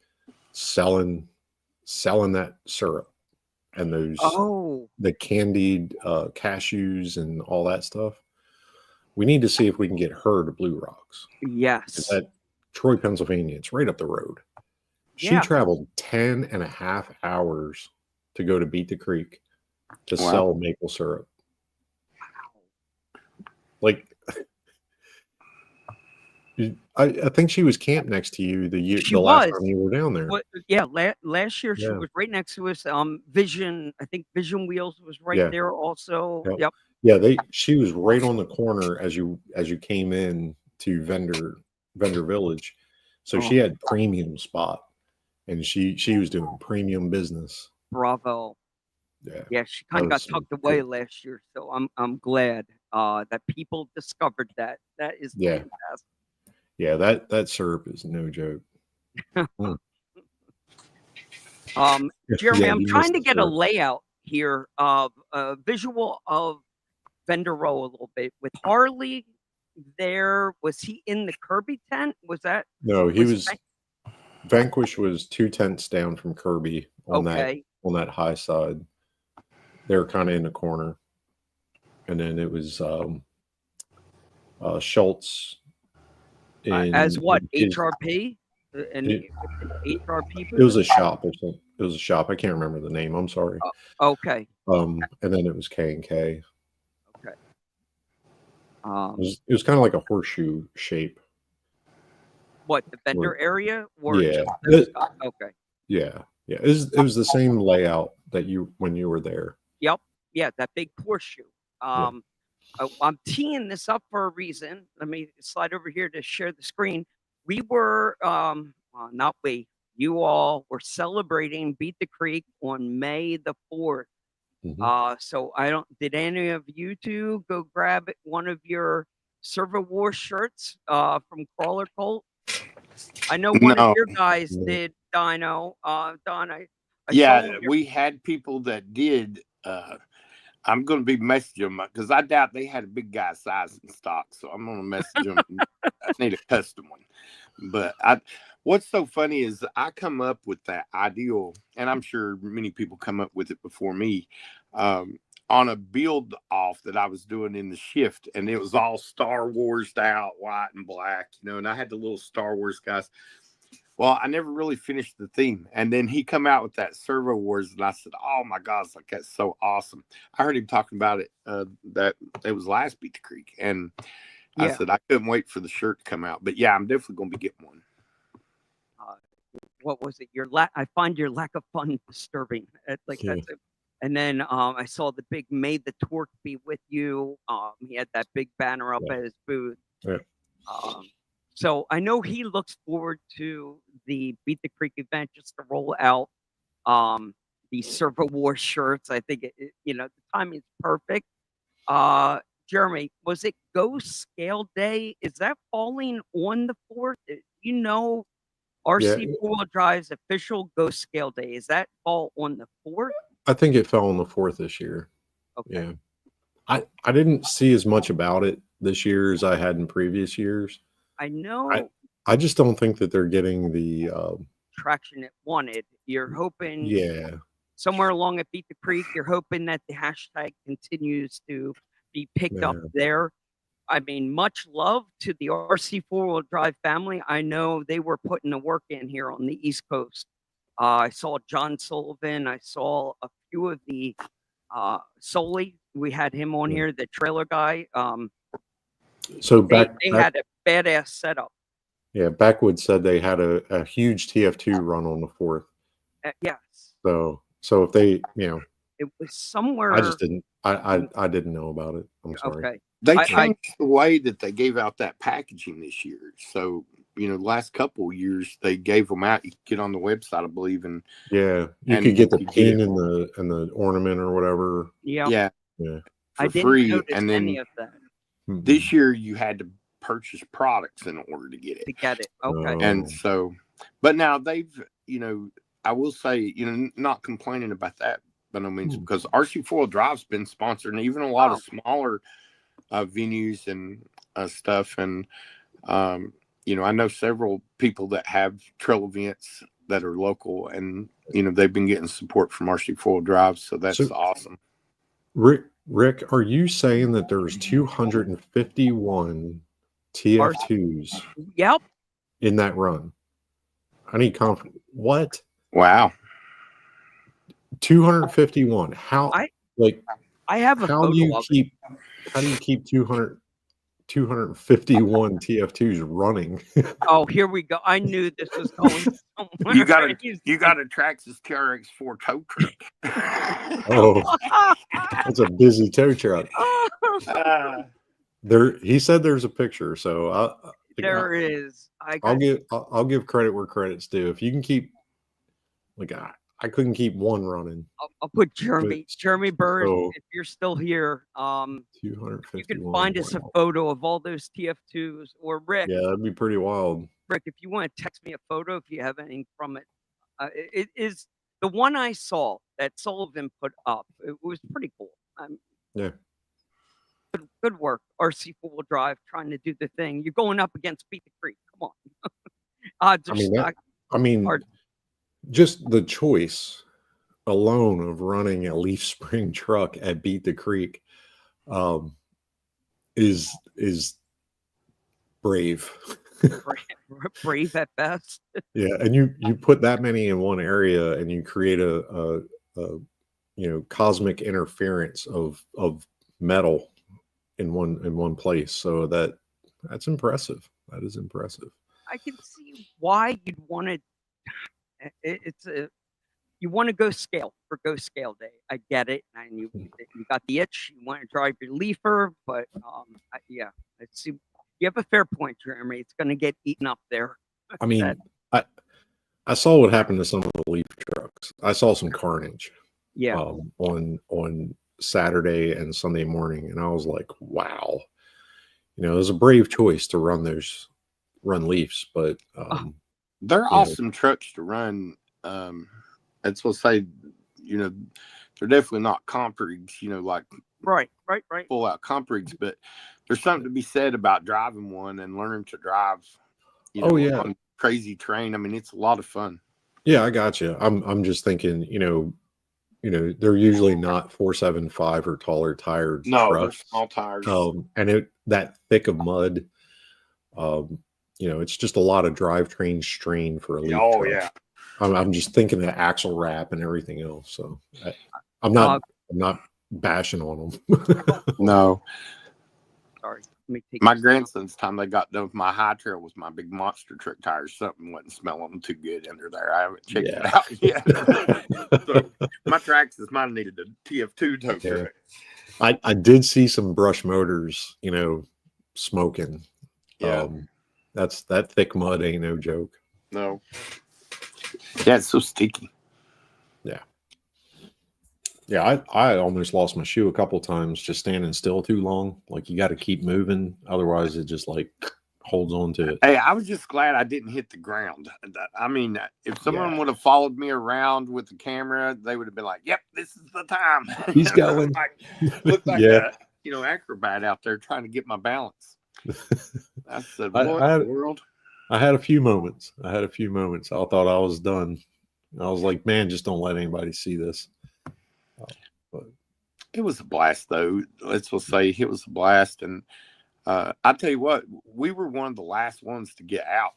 selling that syrup and those the candied cashews and all that stuff. We need to see if we can get her to Blue Rocks. Yes. That Troy, Pennsylvania, it's right up the road. She traveled 10 and a half hours to go to Beat the Creek to sell maple syrup. Like, I think she was camped next to you the last time you were down there. Last year she was right next to us. Vision Wheels was right there also. Yep. Yeah, she was right on the corner as you came in to Vendor Village. So she had premium spot, and she was doing premium business. Bravo. Yeah, she kind of got tucked away last year, so I'm glad that people discovered that. That is fantastic. Yeah, that syrup is no joke. Jeremy, I'm trying to get a layout here of a visual of Vendor Row a little bit with Harley there. Was he in the Kirby tent? Was that? No, he was. Vanquish was 2 tents down from Kirby on that high side. They were kind of in the corner, and then it was Schultz. As what, in his- HRP? And it, HRP it was a booth? shop or something. It was a shop. I can't remember the name. I'm sorry. Okay. And then it was K&K. Okay. It was kind of like a horseshoe shape. What, the vendor area? Or Yeah. just those guys? Okay. Yeah. It was the same layout that when you were there. Yep. Yeah, that big horseshoe. I'm teeing this up for a reason. Let me slide over here to share the screen. We were, not we, you all were celebrating Beat the Creek on May the 4th. So did any of you two go grab one of your Servo War shirts from Crawler Cult? I know one of your guys did, Dino. Don, I saw we had people that did. I'm going to be messaging them because I doubt they had a big guy size in stock. So I'm going to message them. I need a custom one. But what's so funny is I come up with that ideal, and I'm sure many people come up with it before me, on a build off that I was doing in the shift. And it was all Star Wars out, white and black, and I had the little Star Wars guys. Well, I never really finished the theme. And then he come out with that Servo Wars, and I said, oh, my God, it's like, that's so awesome. I heard him talking about it, that it was last Beat the Creek. And I said, I couldn't wait for the shirt to come out. But, yeah, I'm definitely going to be getting one. What was it? I find your lack of fun disturbing. That's it. And then I saw the big "May the Torque Be With You." He had that big banner up at his booth. Yeah. So I know he looks forward to the Beat the Creek event just to roll out the Servo War shirts. I think the timing is perfect. Jeremy, was it Ghost Scale Day? Is that falling on the 4th? RC Four-Wheel Drive's official Ghost Scale Day, is that fall on the 4th? I think it fell on the 4th this year. Okay. Yeah. I didn't see as much about it this year as I had in previous years. I know. I just don't think that they're getting the traction it wanted. You're hoping somewhere along at Beat the Creek, you're hoping that the hashtag continues to be picked up there. I mean, much love to the RC Four-Wheel Drive family. I know they were putting the work in here on the East Coast. I saw John Sullivan. I saw a few of the Soli. We had him on here, the trailer guy. So they had a badass setup. Yeah, Backwood said they had a huge TF2 run on the 4th. Yes. So if they, it was somewhere. I just didn't. I didn't know about it. I'm sorry. Okay. They changed the way that they gave out that packaging this year. So, last couple of years they gave them out. You could get on the website, I believe, and you could get the pin and the ornament or whatever. Yeah. I didn't free. notice And then any of that. This year you had to purchase products in order to get it. Okay. And so, but now they've, I will say, not complaining about that by no means, because RC Four-Wheel Drive's been sponsored, and even a lot of smaller venues and stuff. And, I know several people that have trail events that are local, and, they've been getting support from RC Four-Wheel Drive. So that's awesome. Rick, are you saying that there's 251 TF2s in that run? I need confidence. What? Wow. 251. How I have a how do you keep 251 TF2s running? Oh, here we go. I knew this was going somewhere. You got a Traxxas TRX4 tow truck. Oh, that's a busy tow truck. He said there's a picture, so there is. I'll give credit where credit's due. If you can keep, I couldn't keep one running. I'll put Jeremy Bird. If you're still here, 251. You can find us a photo of all those TF2s, or Rick. Yeah, that'd be pretty wild. Rick, if you want to text me a photo, if you have anything from it, it is the one I saw that Sullivan put up. It was pretty cool. Good work, RC Four-Wheel Drive, trying to do the thing. You're going up against Beat the Creek. Come on. Just the choice alone of running a leaf spring truck at Beat the Creek is brave. brave at best. Yeah, and you put that many in one area, and you create a cosmic interference of metal in one place. So that's impressive. That is impressive. I can see why you'd want to. It's a you want to go scale for go scale day. I get it, and you got the itch. You want to drive your leafer, but yeah, I see. You have a fair point, Jeremy. It's going to get eaten up there. I mean, I saw what happened to some of the leaf trucks. I saw some carnage. Yeah. On Saturday and Sunday morning, and I was like, wow. It was a brave choice to run leafs, but they're awesome trucks to run. That's what I say, they're definitely not comp rigs, like right. full out comp rigs, but there's something to be said about driving one and learning to drive, on crazy terrain. I mean, it's a lot of fun. Yeah, I got you. I'm just thinking, they're usually not 475 or taller tired No, trucks. they're small tires. And that thick of mud, it's just a lot of drivetrain strain for a leaf truck. Yeah. I'm just thinking of axle wrap and everything else. So I'm not bashing on them. No. Sorry. My grandson's time they got done with my high trail was my big monster truck tires. Something wasn't smelling too good under there. I haven't checked it out yet. So my Traxxas, mine needed a TF2 tow truck. I did see some brush motors, smoking. Yeah. That thick mud ain't no joke. No. Yeah, it's so sticky. Yeah, I almost lost my shoe a couple times just standing still too long. Like, you got to keep moving, otherwise it just like holds on to it. Hey, I was just glad I didn't hit the ground. I mean, if someone would have followed me around with the camera, they would have been like, "Yep, this is the time." He's going. Looked like a acrobat out there trying to get my balance. I said, "What in the world?" I had a few moments. I thought I was done. I was like, "Man, just don't let anybody see this." But it was a blast, though. Let's just say it was a blast. And I tell you what, we were one of the last ones to get out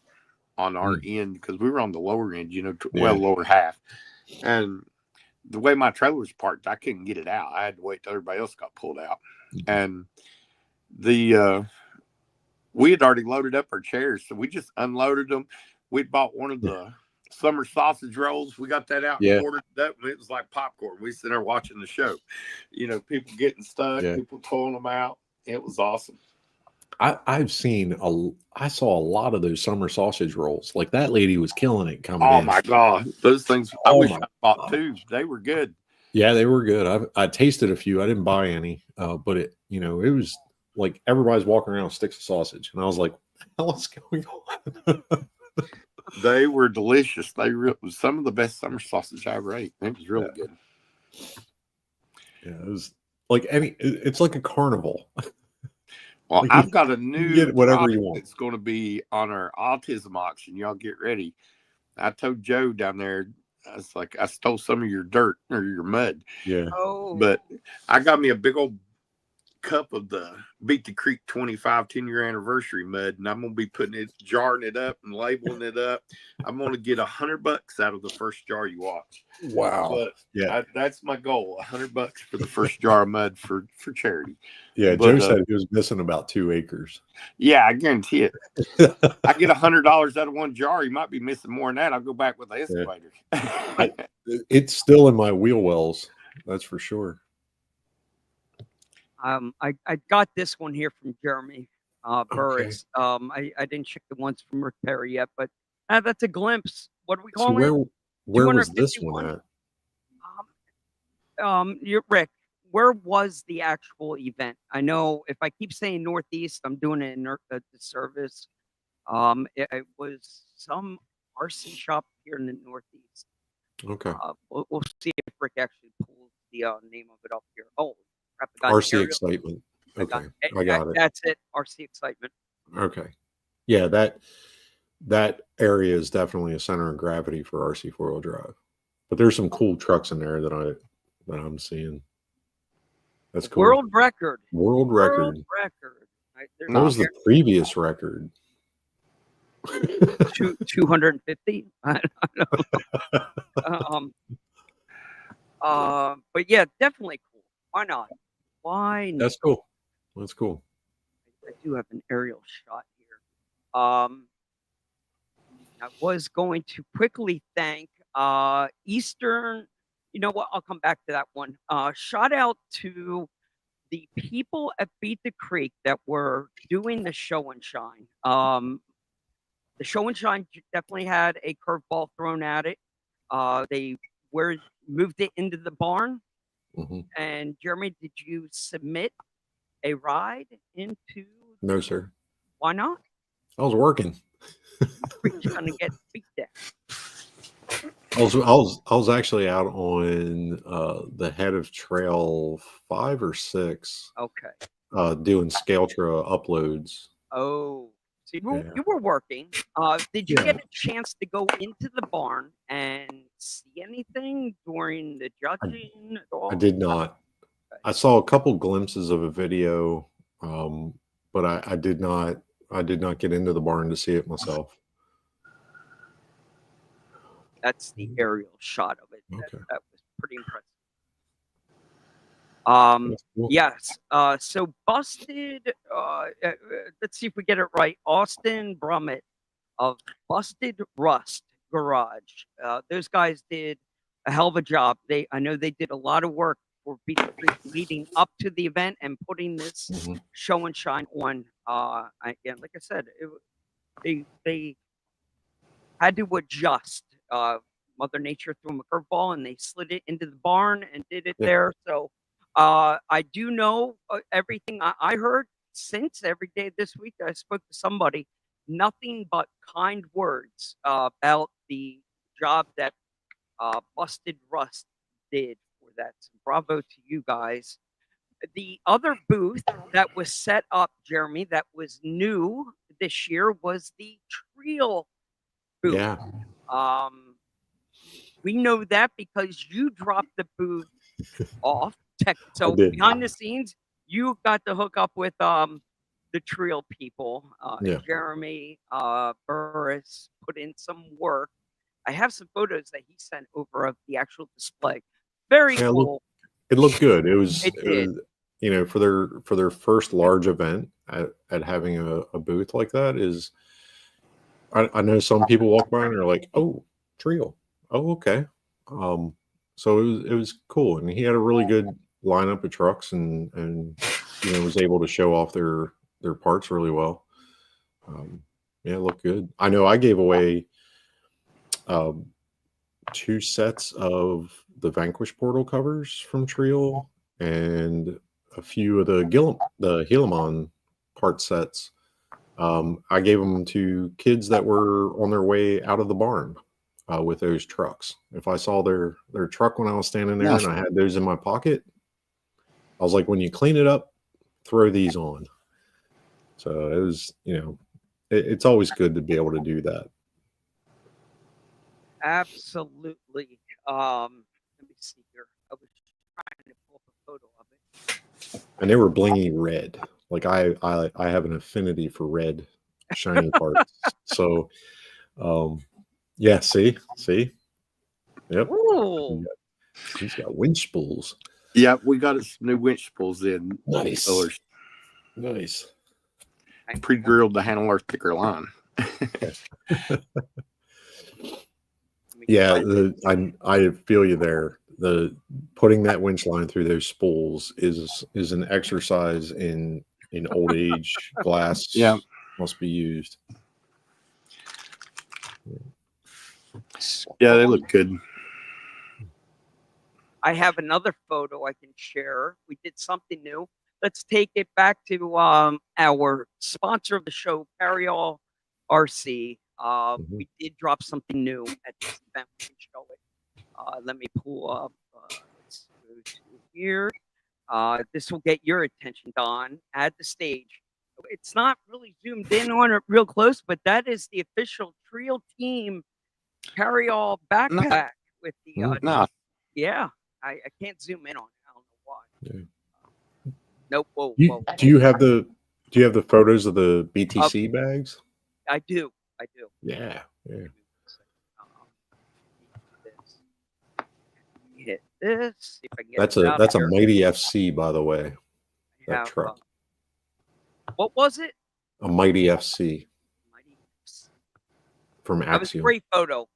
on our end because we were on the lower end, lower half. And the way my trailer was parked, I couldn't get it out. I had to wait till everybody else got pulled out. And we had already loaded up our chairs, so we just unloaded them. We'd bought one of the summer sausage rolls. We got that out and ordered it up, and it was like popcorn. We sit there watching the show. People getting stuck, people pulling them out. It was awesome. I saw a lot of those summer sausage rolls. Like, that lady was killing it coming in. Oh my God. Those things, I wish I bought two. They were good. Yeah, they were good. I tasted a few. I didn't buy any, but it was like everybody's walking around with sticks of sausage. And I was like, what the hell is going on? They were delicious. Was some of the best summer sausage I ever ate. It was really good. Yeah, it was like it's like a carnival. Well, like I've got a new get whatever you want. It's going to be on our autism auction. Y'all get ready. I told Joe down there, I was like, I stole some of your dirt or your mud. Yeah. Oh. But I got me a big old cup of the Beat the Creek 25 10-year anniversary mud, and I'm gonna be jarring it up and labeling it up. I'm gonna get $100 out of the first jar you watch. Wow. But that's my goal, $100 for the first jar of mud for charity. Yeah, Joe said he was missing about 2 acres. Yeah, I guarantee it. I get $100 out of one jar. You might be missing more than that. I'll go back with the excavator. It's still in my wheel wells, that's for sure. I got this one here from Jeremy Burris. I didn't check the ones from Rick Perry yet, but that's a glimpse. What do we call it? Where was this one at? You're Rick. Where was the actual event? I know if I keep saying Northeast, I'm doing it in a disservice. It was some RC shop here in the Northeast. Okay. We'll see if Rick actually pulls the name of it up here. Oh. RC Excitement. Okay, I got it. That's it. RC Excitement. Okay, yeah, that area is definitely a center of gravity for RC 4-wheel drive. But there's some cool trucks in there that I'm seeing. That's cool. World record. World record. I There's What was the apparently previous record? 250. I don't know. But yeah, definitely cool. Why not? Why not? That's cool. That's cool. I do have an aerial shot here. I was going to quickly thank Eastern. You know what? I'll come back to that one. Shout out to the people at Beat the Creek that were doing the show and shine. The show and shine definitely had a curveball thrown at it. They moved it into the barn. Mm-hmm. And Jeremy, did you submit a ride into? No, sir. Why not? I was working. We're trying to get beat down. I was actually out on the head of trail 5 or 6. Okay. Doing Scaltra uploads. Oh, so Yeah. you were working. Did you get a chance to go into the barn and see anything during the judging at all? I did not. Okay. I saw a couple glimpses of a video, but I did not. I did not get into the barn to see it myself. That's the aerial shot of it. Okay. That was pretty impressive. That's cool. Yes. So Busted. Let's see if we get it right. Austin Brummett of Busted Rust Garage. Those guys did a hell of a job. I know they did a lot of work for Beat the Creek leading up to the event and putting this show and shine on. Again, like I said, they had to adjust. Mother Nature threw them a curveball and they slid it into the barn and did it there. So I do know everything I heard since every day this week. I spoke to somebody, nothing but kind words about the job that Busted Rust did for that. So bravo to you guys. The other booth that was set up, Jeremy, that was new this year was the Carryall booth. Yeah. We know that because you dropped the booth off. So did. behind the scenes, you got to hook up with the Carryall people. Jeremy Burris put in some work. I have some photos that he sent over of the actual display. Very cool. It looked good. It was, did. you know, for their first large event at having a booth like that is. I know some people walk by and are like, "Oh, Carryall. Oh, okay." So it was cool, and he had a really good lineup of trucks, and you know, was able to show off their parts really well. Yeah, it looked good. I know I gave away 2 sets of the Vanquish portal covers from Carryall and a few of the Helamon part sets. I gave them to kids that were on their way out of the barn with those trucks. If I saw their truck when I was standing there and I had those in my pocket, I was like, when you clean it up, throw these on. So it was, you know, it's always good to be able to do that. Absolutely. Let me see here. I was trying to pull up a photo of it. And they were blingy red. Like I have an affinity for red shiny parts. So yeah, see? Yep. Ooh. He's got winch spools. Yeah, we got some new winch spools in. Nice. Colors. Nice. Pre-drilled to handle our thicker line. Yeah, I feel you there. The putting that winch line through those spools is an exercise in old age glass. Yeah, must be used. Yeah, they look good. I have another photo I can share. We did something new. Let's take it back to our sponsor of the show, Carryall RC. We did drop something new at this event. We can show it. Let me pull up. Let's go to here. This will get your attention, Don, at the stage. It's not really zoomed in on it real close, but that is the official Carryall team Carryall backpack with the. Yeah, I can't zoom in on it. I don't know why. Yeah. Nope. Whoa. Do you have the Do you have the photos of the BTC bags? I do. Yeah. Yeah. Hit this. See if I can get it out That's a here. Mighty FC, by the way. I That have, truck. what was it? A Mighty FC Mighty FC. from That was a Axiom. great photo.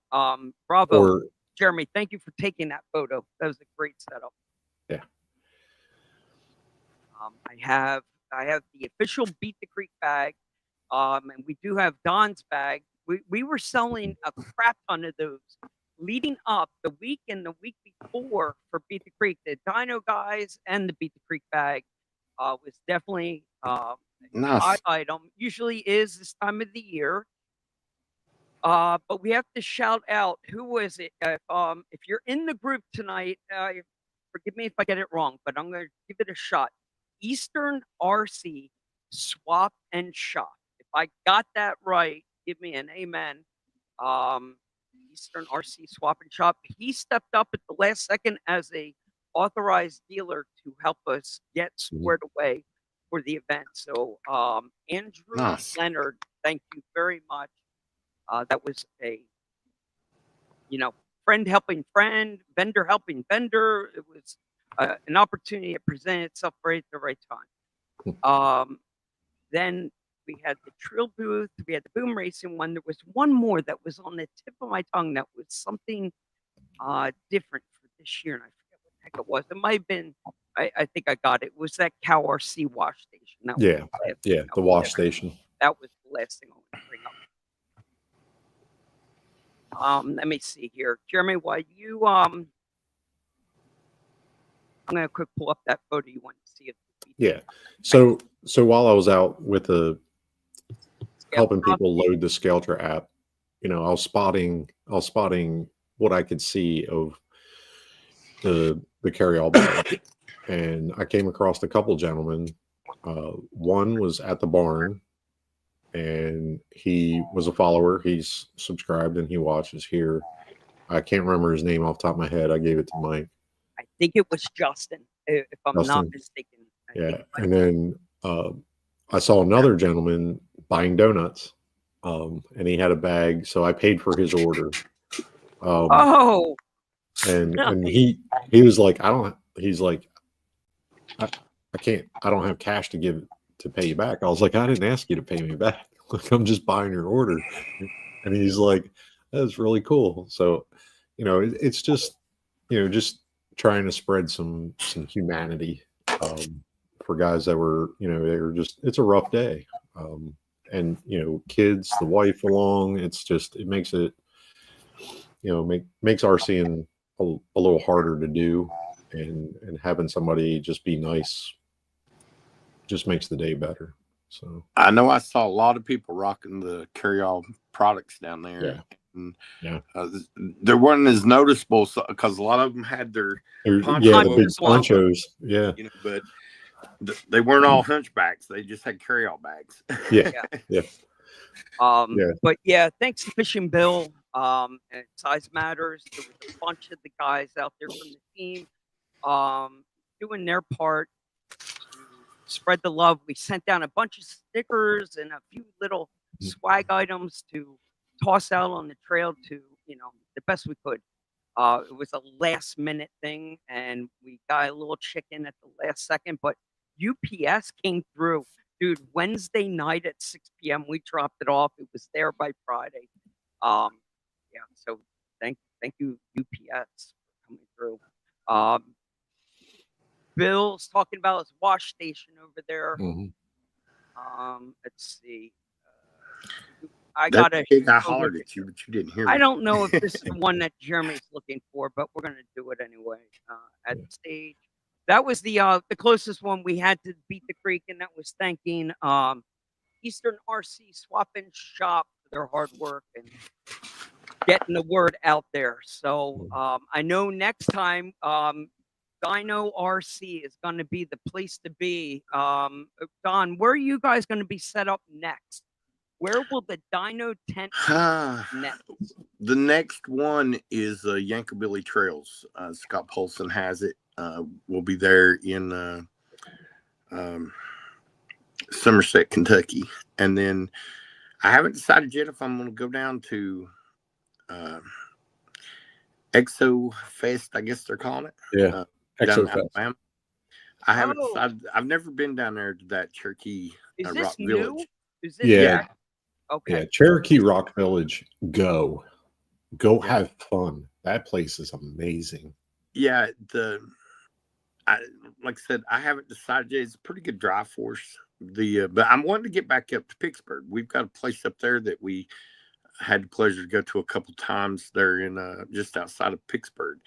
Bravo, Or Jeremy. Thank you for taking that photo. That was a great setup. yeah. I have the official Beat the Creek bag, and we do have Don's bag. We were selling a crap ton of those leading up the week and the week before for Beat the Creek. The Dino guys and the Beat the Creek bag was definitely Nice. high item. Usually is this time of the year. But we have to shout out, who was it? If you're in the group tonight, forgive me if I get it wrong, but I'm going to give it a shot. Eastern RC Swap and Shop. If I got that right, give me an amen. Eastern RC Swap and Shop. He stepped up at the last second as a authorized dealer to help us get squared away for the event. So Andrew Leonard, thank you very much. That was a, friend helping friend, vendor helping vendor. It was an opportunity that presented itself right at the right time. Then we had the Trill booth. We had the Boom Racing one. There was one more that was on the tip of my tongue that was something different for this year, and I forget what the heck it was. It might have been, I think I got it. It was that Carryall RC wash station. That was the wash station. That was the last thing I want to bring up. Let me see here. Jeremy, while you I'm gonna quick pull up that photo you want to see. Yeah. So while I was out with the helping people load the Skelter app, I was spotting what I could see of the Carryall bag, and I came across a couple gentlemen. One was at the barn, and he was a follower. He's subscribed and he watches here. I can't remember his name off the top of my head. I gave it to Mike. I think it was Justin, if I'm not mistaken. Yeah. And then I saw another gentleman buying donuts, and he had a bag. So I paid for his order. And he was like, I don't have cash to pay you back. I was like, I didn't ask you to pay me back. Like, I'm just buying your order. And he's like, that's really cool. So, it's just, just trying to spread some humanity for guys that were, they were just, it's a rough day. And, kids, the wife along, it makes it, makes RCing a little harder to do, and having somebody just be nice just makes the day better. So I know I saw a lot of people rocking the Carryall products down there. Yeah. And, yeah. There weren't as noticeable because a lot of them had their the big ponchos. Yeah. But they weren't all hunchbacks. They just had Carryall bags. Yeah. Yeah. But yeah, thanks to Fishing Bill. And Size Matters. There was a bunch of the guys out there from the team doing their part to spread the love. We sent down a bunch of stickers and a few little swag items to toss out on the trail to, the best we could. It was a last minute thing, and we got a little chicken at the last second, but UPS came through. Dude, Wednesday night at 6 p.m., we dropped it off. It was there by Friday. Yeah, so thank you, UPS, for coming through. Bill's talking about his wash station over there. Let's see. I hollered at you, but you didn't hear me. I don't know if this is the one that Jeremy's looking for, but we're gonna do it anyway. At the stage, that was the closest one we had to Beat the Creek, and that was thanking Eastern RC Swap and Shop for their hard work and getting the word out there. So I know next time Dino RC is going to be the place to be. Don, where are you guys going to be set up next? Where will the Dino tent next? The next one is Yankobilly Trails. Scott Polson has it. We'll be there in Somerset, Kentucky. And then I haven't decided yet if I'm going to go down to Exo Fest, I guess they're calling it. Yeah, Down in Exo Fest. Alabama. I haven't Oh. decided. I've never been down there to that Cherokee Is Rock this new? Village. Is this Yeah. Okay. Yeah, Cherokee Rock Village. Go Yeah. have fun. That place is amazing. Yeah, like I said, I haven't decided yet. It's a pretty good drive for us. But I'm wanting to get back up to Pittsburgh. We've got a place up there that we had the pleasure to go to a couple times. They're in just outside of Pittsburgh,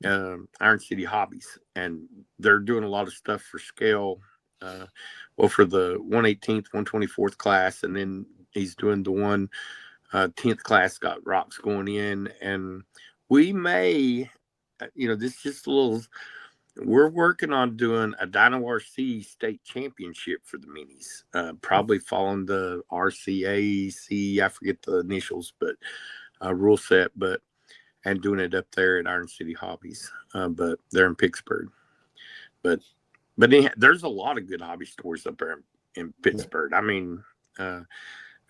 Iron City Hobbies, and they're doing a lot of stuff for scale. Well, for the 118th, 124th class, and then he's doing the 10th class, got rocks going in, and we may, this is just a little. We're working on doing a Dino RC state championship for the minis, probably following the RCAC, I forget the initials, but rule set, and doing it up there at Iron City Hobbies, but they're in Pittsburgh. But there's a lot of good hobby stores up there in Pittsburgh. I mean,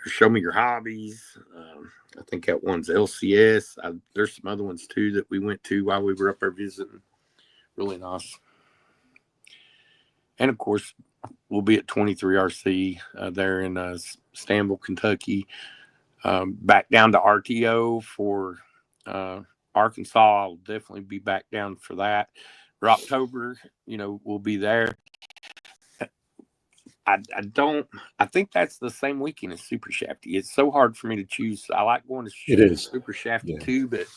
Show Me Your Hobbies. I think that one's LCS. There's some other ones too that we went to while we were up there visiting. Really nice. And of course, we'll be at 23 RC there in Stanville, Kentucky. Back down to RTO for Arkansas. I'll definitely be back down for that. For October, we'll be there. I think that's the same weekend as Super Shafty. It's so hard for me to choose. I like going to Super Shafty too, but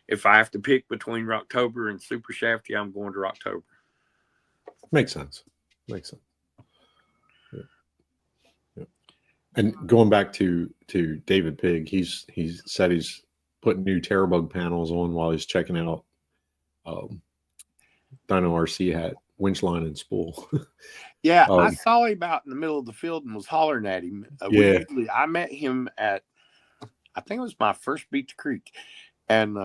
if I have to pick between Rocktober and Super Shafty, I'm going to Rocktober. Makes sense. Yeah. And going back to David Pigg, he said he's putting new Terrabug panels on while he's checking out Dino RC hat, winch line, and spool. Yeah, I saw him out in the middle of the field and was hollering at him. I met him at, I think it was my first Beat the Creek. And,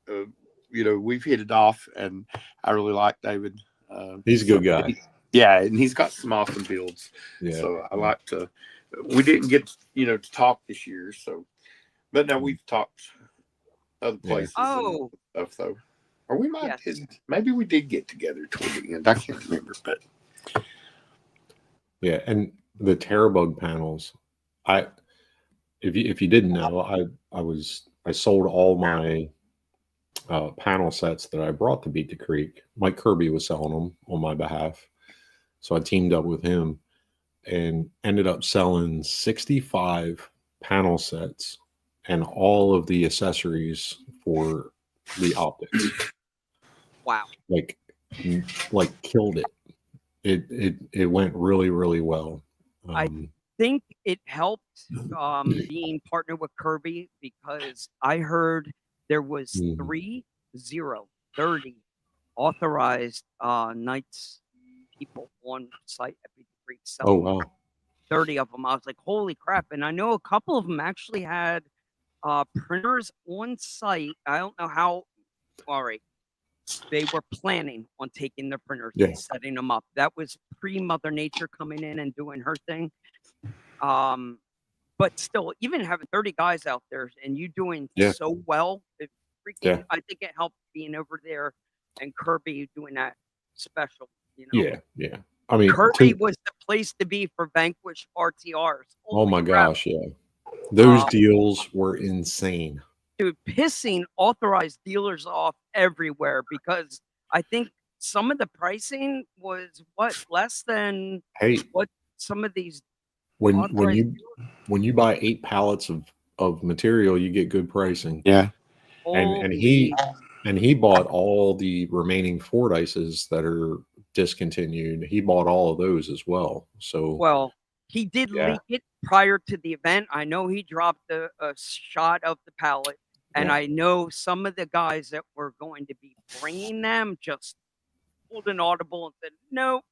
we've hit it off, and I really like David. He's a good guy. And he's got some awesome builds. Yeah. So I like to, we didn't get, to talk this year. So, but now we've talked other places. Oh. And stuff, though. Or we might, maybe we did get together toward the end. I can't remember, but. Yeah, and the Terrabug panels, if you didn't know, I sold all my panel sets that I brought to Beat the Creek. Mike Kirby was selling them on my behalf, so I teamed up with him and ended up selling 65 panel sets and all of the accessories for the optics. Wow! Like killed it. It went really, really well. I think it helped being partnered with Kirby, because I heard there was 30 authorized Knights people on site at Beat the Creek. Oh, wow. 30 of them. I was like, holy crap. And I know a couple of them actually had printers on site. I don't know how. All right. They were planning on taking their printers and setting them up. That was pre-Mother Nature coming in and doing her thing. But still, even having 30 guys out there and you doing so well, I think it helped being over there and Kirby doing that special. Yeah. I mean, Kirby was the place to be for Vanquish RTRs. Oh my gosh, yeah. Those deals were insane. Dude, pissing authorized dealers off everywhere, because I think some of the pricing was less than what some of these when you buy 8 pallets of material, you get good pricing. Yeah. And he bought all the remaining Fordyces that are discontinued. He bought all of those as well. So he did leak it prior to the event. I know he dropped a shot of the pallet. And I know some of the guys that were going to be bringing them just pulled an audible and said, nope,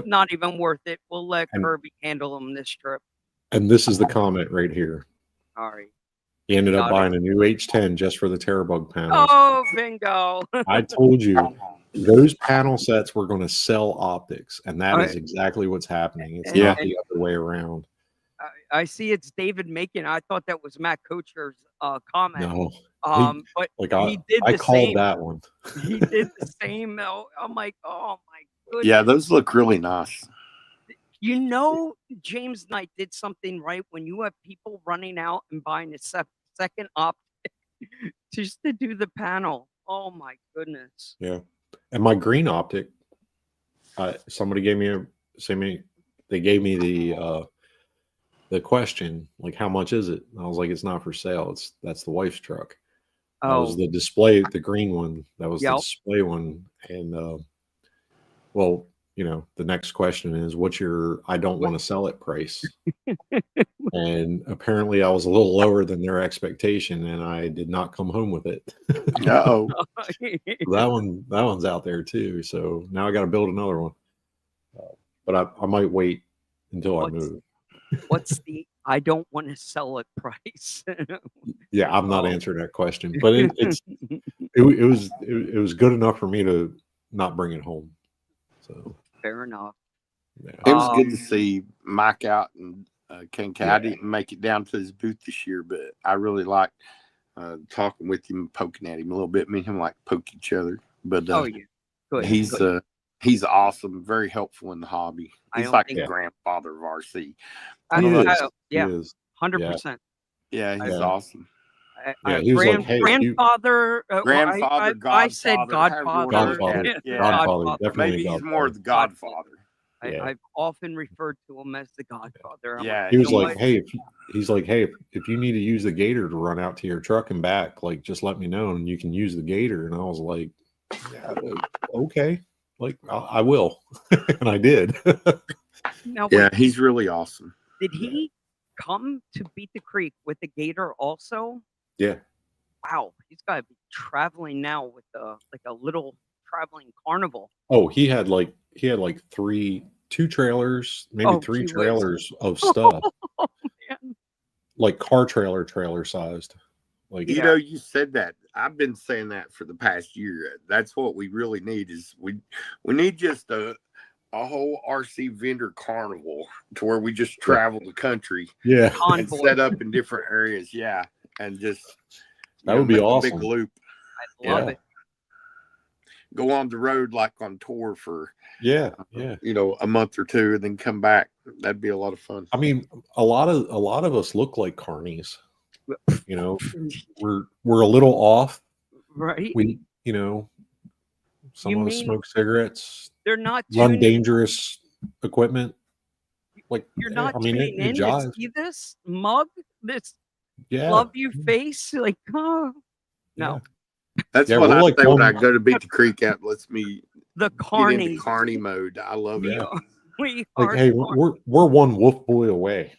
not even worth it. We'll let Kirby handle them this trip. And this is the comment right here. All right. He ended up buying a new H10 just for the Terrabug panels. Oh, bingo. I told you those panel sets were going to sell optics, and that I- is exactly what's happening. It's Yeah. not the other way around. I see it's David Macon. I thought that was Matt Kocher's comment. No, But like he did I the called same. that one. He did the same. I'm like, oh my goodness. Yeah, those look really nice. You know, James Knight did something right when you have people running out and buying a second optic just to do the panel. Oh my goodness. Yeah, and my green optic. Somebody gave me they gave me the question, like, how much is it? And I was like, it's not for sale. That's the wife's truck. That was Oh, the display, the green one. That was the Yep. display one. And well, the next question is, what's your I don't want to sell it price? And apparently I was a little lower than their expectation, and I did not come home with it. Uh-oh. That one's out there too. So now I got to build another one. But I might wait until I move. What's the I don't want to sell it price? Yeah, I'm not Oh. answering that question, but it was good enough for me to not bring it home. So Fair enough. yeah. It was good to see Mike out and Kenka. Yeah. I didn't make it down to his booth this year, but I really liked talking with him, poking at him a little bit. Me and him like poke each other. But Oh yeah, good. he's awesome, very helpful in the hobby. I He's don't like think- the grandfather of RC. He is. Yeah, He is. 100%. Yeah, he's Yeah. awesome. Yeah, he was like, hey, grandfather. Grandfather, I said Godfather, Godfather. Godfather. Yeah. Godfather, definitely Maybe he's Godfather. more the Godfather. Yeah. I've often referred to him as the Godfather. I'm Yeah, He was you know like, what? hey, if you need to use the gator to run out to your truck and back, like, just let me know and you can use the gator. And I was like, yeah, okay, like I will. And I did. Now, Yeah, he's really awesome. did he come to Beat the Creek with the gator also? Yeah. Wow, he's got to be traveling now with a little traveling carnival. Oh, he had like two trailers, maybe Oh, three gee whiz. trailers of stuff, Oh, man. like car trailer sized. Like, You Yeah. know, you said that. I've been saying that for the past year. That's what we really need is we need just a whole RC vendor carnival to where we just travel the country yeah, and set up in different areas. Yeah. And just that would be make a awesome. big loop. I love Yeah. it. Go on the road like on tour for Yeah. a month or two and then come back. That'd be a lot of fun. I mean, a lot of us look like carnies. We're a little off. Right? We, some You of us mean smoke cigarettes, they're not run tuning. dangerous equipment. Like, You're not I mean, tuning it in to jives. see this mug, this Yeah. love you face. Like, oh no, That's Yeah, what we're I like say when I one- go to Beat the Creek out. Lets me the get into carny. carny mode. I love Yeah. it. We Like, are. hey, we're one wolf boy away.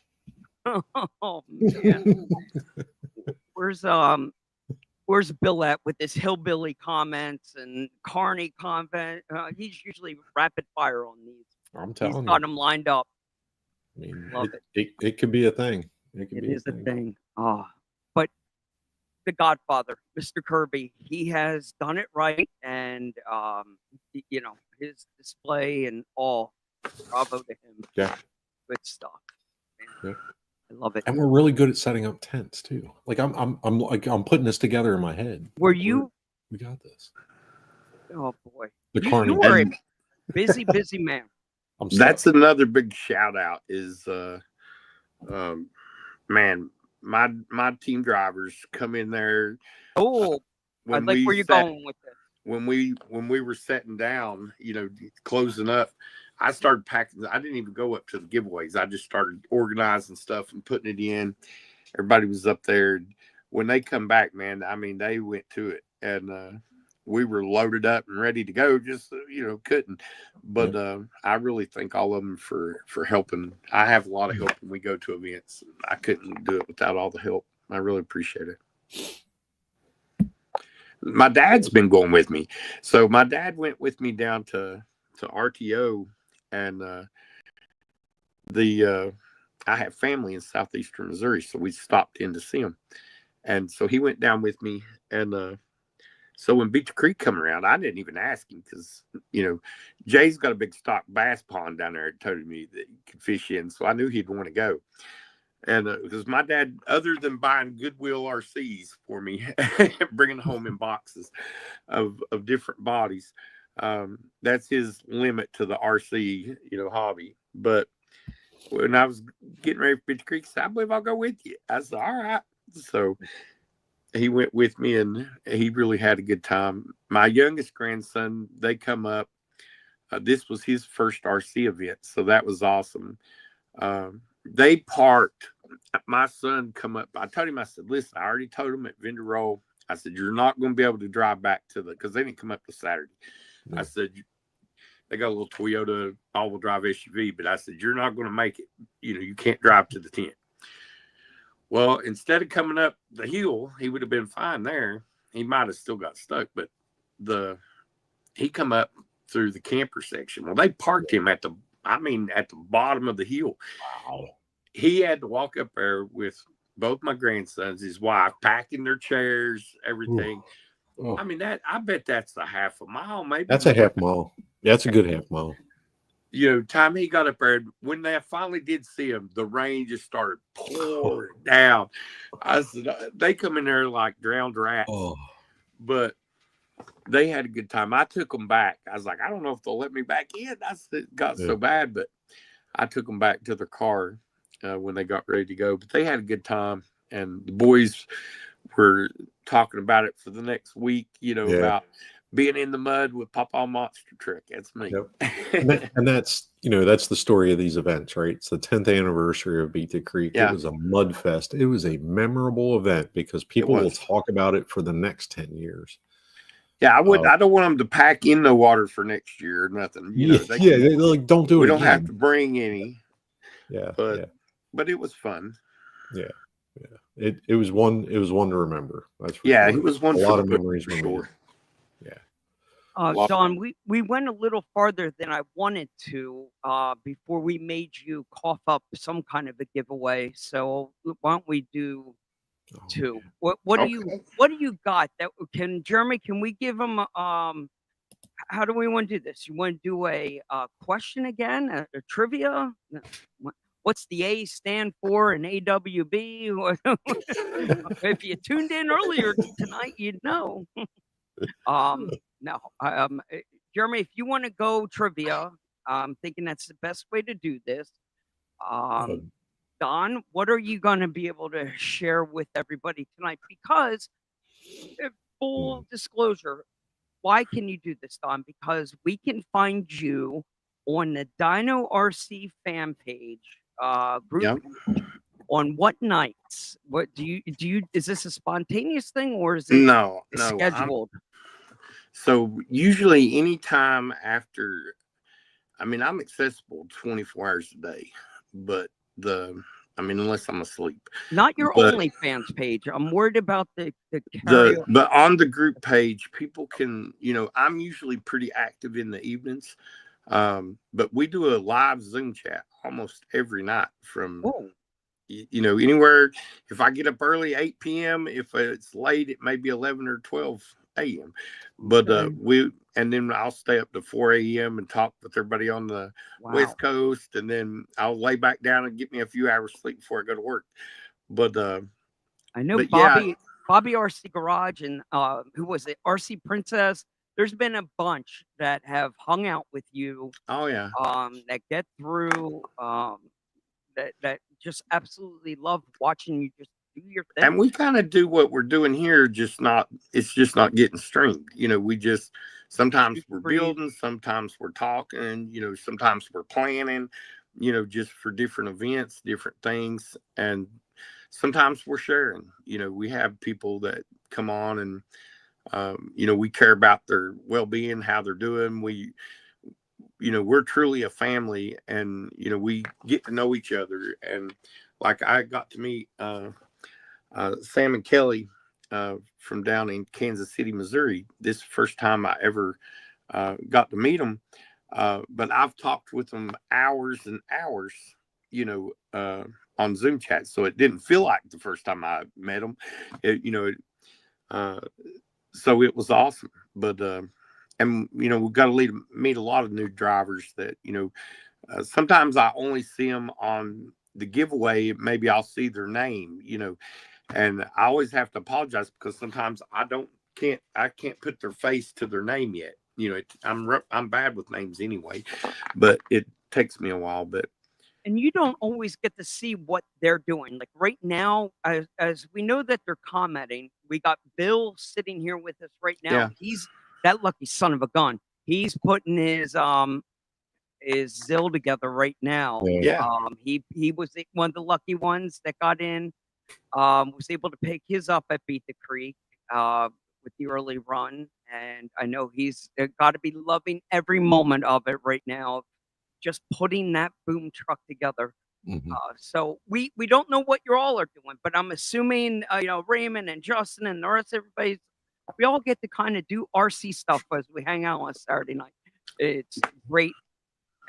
Oh man, where's Bill at with his hillbilly comments and carny comment? He's usually rapid fire on these. I'm He's telling got you. them lined up. I mean, Love it could be a thing. It could It be is a thing. But the Godfather, Mr. Kirby, he has done it right, and his display and all. Bravo to him. Yeah. Good stuff. Man. Yeah. I love it. And we're really good at setting up tents too. Like I'm putting this together in my head. Were Like, you? we got this. Oh boy, The you carny. were a And busy man. that's another big shout out is man, my team drivers come in there. Oh, I like where you're going with this. When we were setting down, closing up, I started packing. I didn't even go up to the giveaways. I just started organizing stuff and putting it in. Everybody was up there. When they come back, man, I mean, they went to it, and we were loaded up and ready to go. Just couldn't. But I really thank all of them for helping. I have a lot of help when we go to events. I couldn't do it without all the help. I really appreciate it. My dad's been going with me. So my dad went with me down to RTO, and I have family in southeastern Missouri, so we stopped in to see him. And so he went down with me, and So when Beach Creek come around, I didn't even ask him because, Jay's got a big stock bass pond down there. It told me that he could fish in. So I knew he'd want to go. And because my dad, other than buying Goodwill RCs for me, bringing home in boxes of different bodies, that's his limit to the RC, hobby. But when I was getting ready for Beach Creek, he said, I believe I'll go with you. I said, all right. So he went with me, and he really had a good time. My youngest grandson, they come up. This was his first RC event, so that was awesome. They parked. My son come up. I told him, I said, listen, I already told him at Vendor Roll, I said, you're not going to be able to drive back because they didn't come up to Saturday. Yeah. I said, they got a little Toyota all-wheel drive SUV, but I said, you're not going to make it. You can't drive to the tent. Well, instead of coming up the hill, he would have been fine there. He might have still got stuck, but he come up through the camper section. Well, they parked him at the bottom of the hill. Wow. He had to walk up there with both my grandsons, his wife, packing their chairs, everything. Oh. I mean, I bet that's a half a mile, maybe. That's a half mile. Yeah, that's a good half mile. Time he got up there, when they finally did see him, the rain just started pouring down. I said, they come in there like drowned rats. Oh. But they had a good time. I took them back. I was like, I don't know if they'll let me back in. It got so bad, but I took them back to their car when they got ready to go. But they had a good time, and the boys were talking about it for the next week, about being in the mud with Papa Monster Truck. That's me. Yep. and that's the story of these events, right? It's the 10th anniversary of Beat the Creek. Yeah. It was a mud fest. It was a memorable event because people will talk about it for the next 10 years. Yeah, I don't want them to pack in the water for next year or nothing. They like, don't do it. We don't have to bring any. Yeah, but it was fun. Yeah. It was one to remember. That's for sure. It was one. A lot of memories for sure. Don, we went a little farther than I wanted to before we made you cough up some kind of a giveaway. So why don't we do two? What do you got? Jeremy? Can we give them? How do we want to do this? You want to do a question again? A trivia? What's the A stand for in AWB? If you tuned in earlier tonight, you'd know. No, Jeremy, if you want to go trivia, I'm thinking that's the best way to do this. Don, what are you going to be able to share with everybody tonight? Because full disclosure, why can you do this, Don? Because we can find you on the Dino RC fan page group. On what nights? What do you? Is this a spontaneous thing or is it scheduled? So usually anytime after, I'm accessible 24 hours a day, but unless I'm asleep. Not your OnlyFans page. I'm worried about the Carryall. But on the group page, people can, I'm usually pretty active in the evenings. But we do a live Zoom chat almost every night from, anywhere. If I get up early, 8 p.m. If it's late, it may be 11 or 12 a.m. But and then I'll stay up to 4 a.m. and talk with everybody on the West Coast, and then I'll lay back down and get me a few hours sleep before I go to work. But I know Bobby RC Garage and who was it? RC Princess. There's been a bunch that have hung out with you. Oh yeah. That get through. That just absolutely love watching you just do your thing. And we kind of do what we're doing here, it's just not getting streamed. We just sometimes we're building, sometimes we're talking, sometimes we're planning, just for different events, different things. And sometimes we're sharing, we have people that come on and, we care about their well-being, how they're doing. We're truly a family, and, we get to know each other. And like I got to meet, Sam and Kelly from down in Kansas City, Missouri. This is the first time I ever got to meet them. But I've talked with them hours and hours, on Zoom chat. So it didn't feel like the first time I met them. so it was awesome. But and we've got to meet a lot of new drivers that sometimes I only see them on the giveaway. Maybe I'll see their name, and I always have to apologize because sometimes I can't put their face to their name yet. I'm bad with names anyway, but it takes me a while. But and you don't always get to see what they're doing. Like right now, as we know that they're commenting, we got Bill sitting here with us right now. Yeah. He's that lucky son of a gun. He's putting his Zill together right now. Yeah. He was one of the lucky ones that got in. Was able to pick his up at Beat the Creek with the early run, and I know he's got to be loving every moment of it right now. Just putting that boom truck together. So we don't know what you all are doing, but I'm assuming Raymond and Justin and the rest of everybody, we all get to kind of do RC stuff as we hang out on Saturday night. It's great.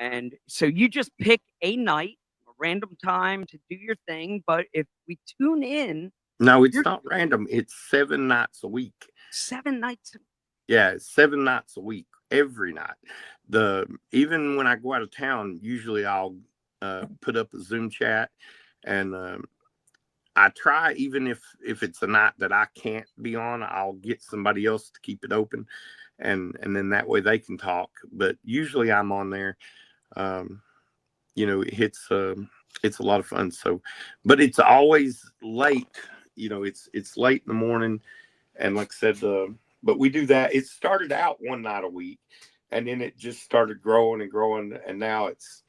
And so you just pick a night, a random time to do your thing. But if we tune in, no, it's not random. It's 7 nights a week. 7 nights. Yeah, 7 nights a week, every night. Even when I go out of town, usually I'll put up a Zoom chat, and I try, even if it's a night that I can't be on, I'll get somebody else to keep it open, and then that way they can talk. But usually I'm on there. It's a lot of fun. So, but it's always late. It's late in the morning, and like I said, but we do that. It started out one night a week, and then it just started growing and growing. And now it's,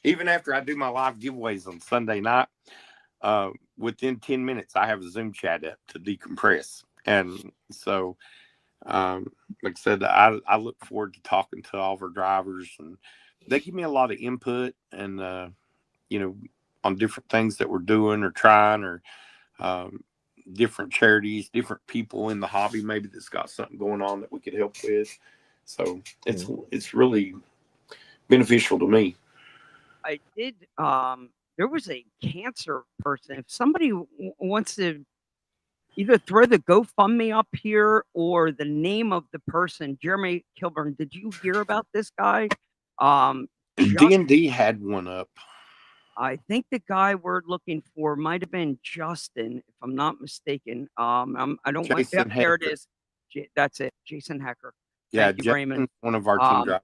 even after I do my live giveaways on Sunday night, within 10 minutes, I have a Zoom chat up to decompress. And so, like I said, I look forward to talking to all of our drivers, and they give me a lot of input and, on different things that we're doing or trying, or different charities, different people in the hobby, maybe that's got something going on that we could help with. So it's really beneficial to me. I did. There was a cancer person. If somebody wants to either throw the GoFundMe up here or the name of the person, Jeremy Kilburn, did you hear about this guy? D&D had one up. I think the guy we're looking for might have been Justin, if I'm not mistaken. I don't want that. There it is. That's it. Jason Hecker. Yeah, Thank you, Raymond. One of our team drivers.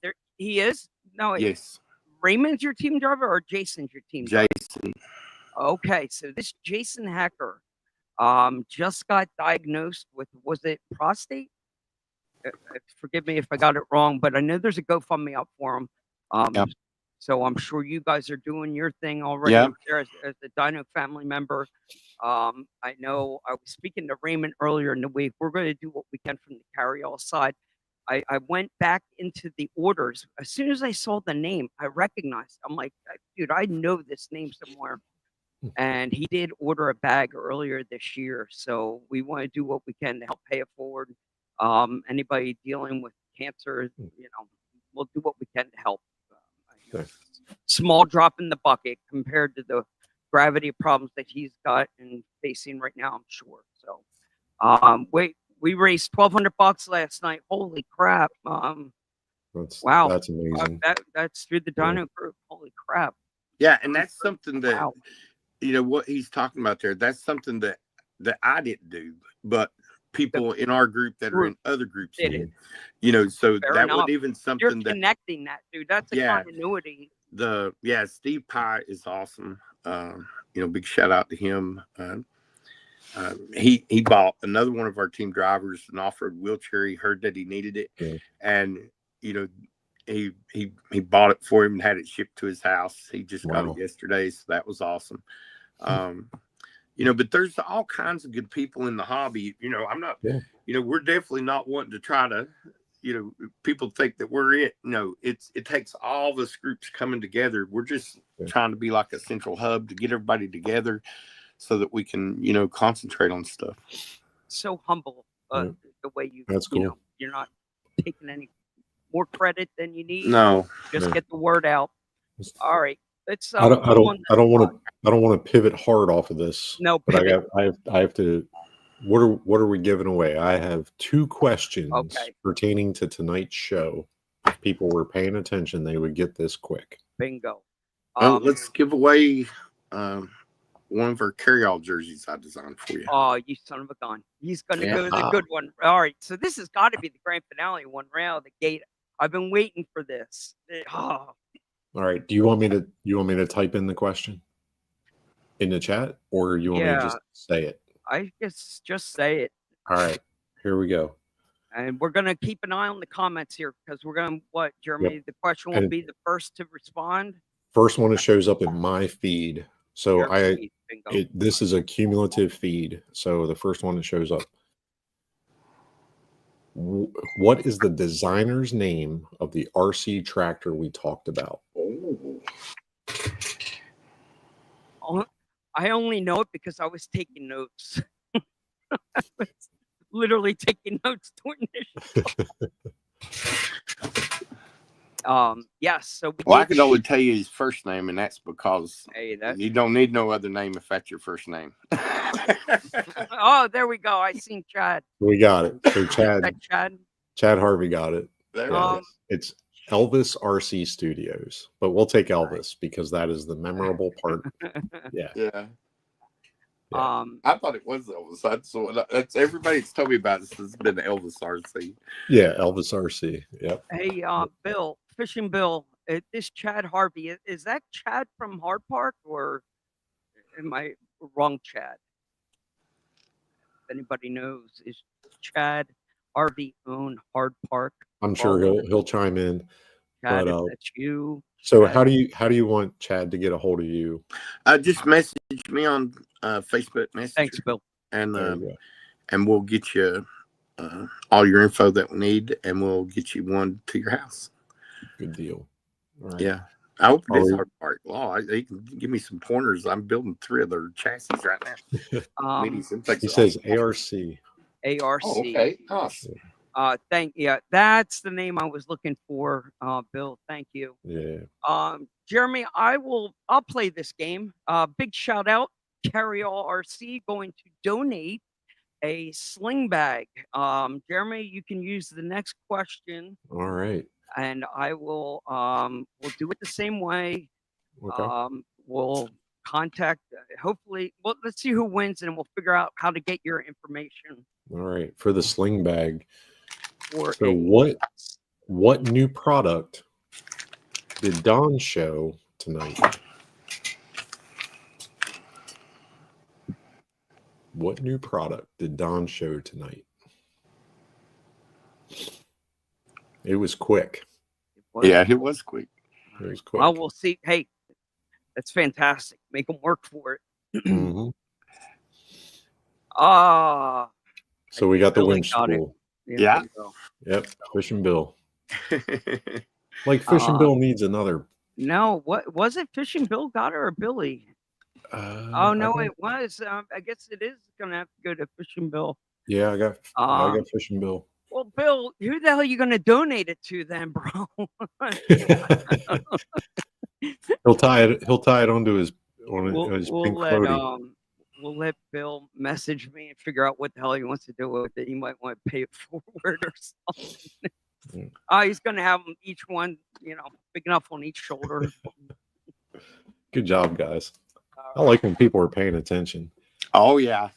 There he is. No, yes. Raymond's your team driver or Jason's your team driver? Jason. Okay, so this Jason Hecker just got diagnosed with, was it prostate? Forgive me if I got it wrong, but I know there's a GoFundMe up for him. Yep. So I'm sure you guys are doing your thing already there as a Dino family member. I know I was speaking to Raymond earlier in the week. We're going to do what we can from the Carryall side. I went back into the orders. As soon as I saw the name, I recognized. I'm like, dude, I know this name somewhere. And he did order a bag earlier this year. So we want to do what we can to help pay it forward. Anybody dealing with cancer, we'll do what we can to help. Small drop in the bucket compared to the gravity of problems that he's got and facing right now, I'm sure. So, we raised $1,200 last night. Holy crap! Wow, that's amazing. That's through the Dino group. Holy crap! Yeah, and that's something that what he's talking about there. That's something that I didn't do, but people in our group that are in other groups did. So Fair that enough. wasn't even something you're connecting that, dude. That's a continuity. Steve Pye is awesome. Big shout out to him. He bought another one of our team drivers an off-road wheelchair. He heard that he needed it, and he bought it for him and had it shipped to his house. He just got it yesterday, so that was awesome. But there's all kinds of good people in the hobby. I'm not. We're definitely not wanting to try to. People think that we're it. No, it takes all this groups coming together. We're just trying to be like a central hub to get everybody together so that we can, concentrate on stuff. So humble the way you, That's cool. You're not taking any more credit than you need. No, just get the word out. All right. Let's. I don't want to pivot hard off of this. No, but I have to what are we giving away? I have 2 questions Okay. pertaining to tonight's show. If people were paying attention, they would get this quick. Bingo. Let's give away one of our Carryall jerseys I designed for you. Oh, you son of a gun. He's going to Yeah. go the good one. All right. So this has got to be the grand finale one right out of the gate. I've been waiting for this. All right. Do you want me to type in the question in the chat, or you want me to just say it? I guess just say it. All right. Here we go. And we're going to keep an eye on the comments here because we're going to, Jeremy? Yep. The question will be the first to respond. First one that shows up in my feed. So this is a cumulative feed. So the first one that shows up. What is the designer's name of the RC tractor we talked about? Oh, I only know it because I was taking notes. I was literally taking notes during this show. Yes. So I could only tell you his first name, and that's because that you don't need no other name if that's your first name. Oh, there we go. I seen Chad. We got it. So Chad Harvey got it. It's Elvis RC Studios, but we'll take Elvis because that is the memorable part. Yeah. I thought it was Elvis. That's everybody's told me about this. Has been Elvis RC. Yeah, Elvis RC. Yep. Hey, Bill, Fishing Bill. This Chad Harvey, is that Chad from Hard Park, or am I wrong, Chad? If anybody knows, is Chad Harvey own Hard Park? I'm sure he'll chime in. Chad, but, that's you. So Chad. how do you want Chad to get a hold of you? Just message me on Facebook Messenger. Thanks, Bill. And we'll get you all your info that we need, and we'll get you one to your house. Good deal. All right. Yeah. I hope it is Hard Park. He can give me some pointers. I'm building 3 of their chassis right now. He says ARC. ARC. Oh, okay. Awesome. That's the name I was looking for, Bill. Thank you. Yeah. Jeremy, I'll play this game. Big shout out, Carryall RC going to donate a sling bag. Jeremy, you can use the next question. All right. And I will we'll do it the same way. Okay. We'll contact hopefully let's see who wins, and we'll figure out how to get your information. All right. For the sling bag. So what new product did Don show tonight? What new product did Don show tonight? It was quick. It was quick. It was quick. Well, we'll see. Hey, that's fantastic. Make them work for it. Mm-hmm. So we got the winch spool. Yeah. Yep. Fishing Bill. Like Fishing Bill needs another. No, what was it? Fishing Bill got it, or Billy? It was. I guess it is gonna have to go to Fishing Bill. Yeah, I got Fishing Bill. Well, Bill, who the hell are you gonna donate it to then, bro? He'll tie it onto his pink floaty. We'll let Bill message me and figure out what the hell he wants to do with it. He might want to pay it forward or something. He's going to have them each one, big enough on each shoulder. Good job, guys. I like when people are paying attention. Oh yeah.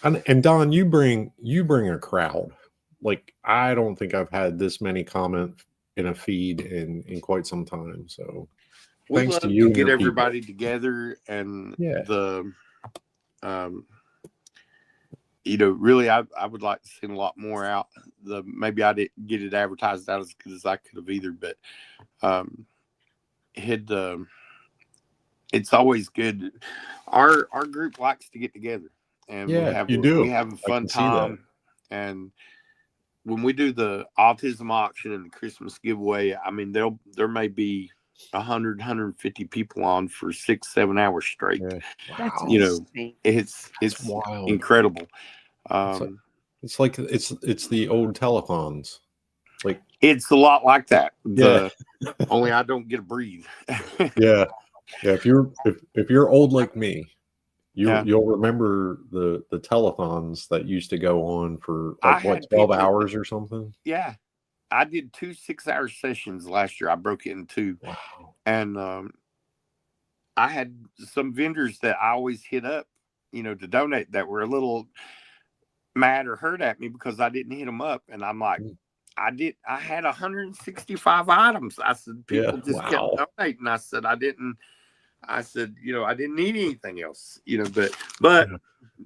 And Don, you bring a crowd. Like, I don't think I've had this many comments in a feed in quite some time. So thanks to you. Get everybody together, and really, I would like to send a lot more out. Maybe I didn't get it advertised out as good as I could have either, but it's always good. Our group likes to get together, and we have a fun time. And when we do the autism auction and the Christmas giveaway, I mean, there may be 150 people on for 6-7 hours straight. Yeah. It's wild. Incredible. It's like it's the old telethons. Like, it's a lot like that. Only I don't get to breathe. Yeah. If you're old like me, You'll remember the telethons that used to go on for I like what, had 12 people- hours or something. Yeah, I did 2 6-hour sessions last year. I broke it in 2, Wow. and I had some vendors that I always hit up, to donate, that were a little mad or hurt at me because I didn't hit them up, and I'm like, I had 165 items. I said, people just kept donating. I said, I didn't need anything else, but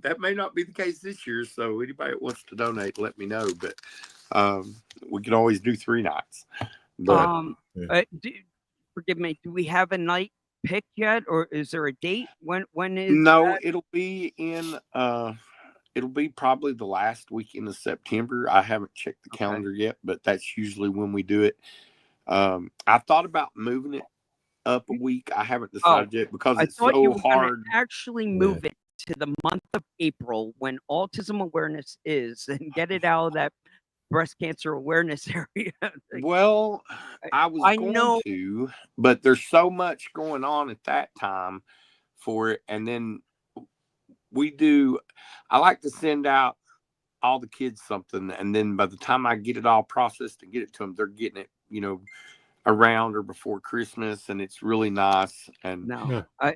that may not be the case this year. So anybody that wants to donate, let me know. But we can always do 3 nights. But forgive me. Do we have a night picked yet, or is there a date? When is? No, that? it'll be in. It'll be probably the last weekend of September. I haven't checked the calendar yet, but that's usually when we do it. I thought about moving it up a week. I haven't decided yet because it's so hard. Actually, move it to the month of April when autism awareness is, and get it out of that breast cancer awareness area. Well, I was going to, but there's so much going on at that time for it, and then I like to send out all the kids something, and then by the time I get it all processed and get it to them, they're getting it, around or before Christmas, and it's really nice. And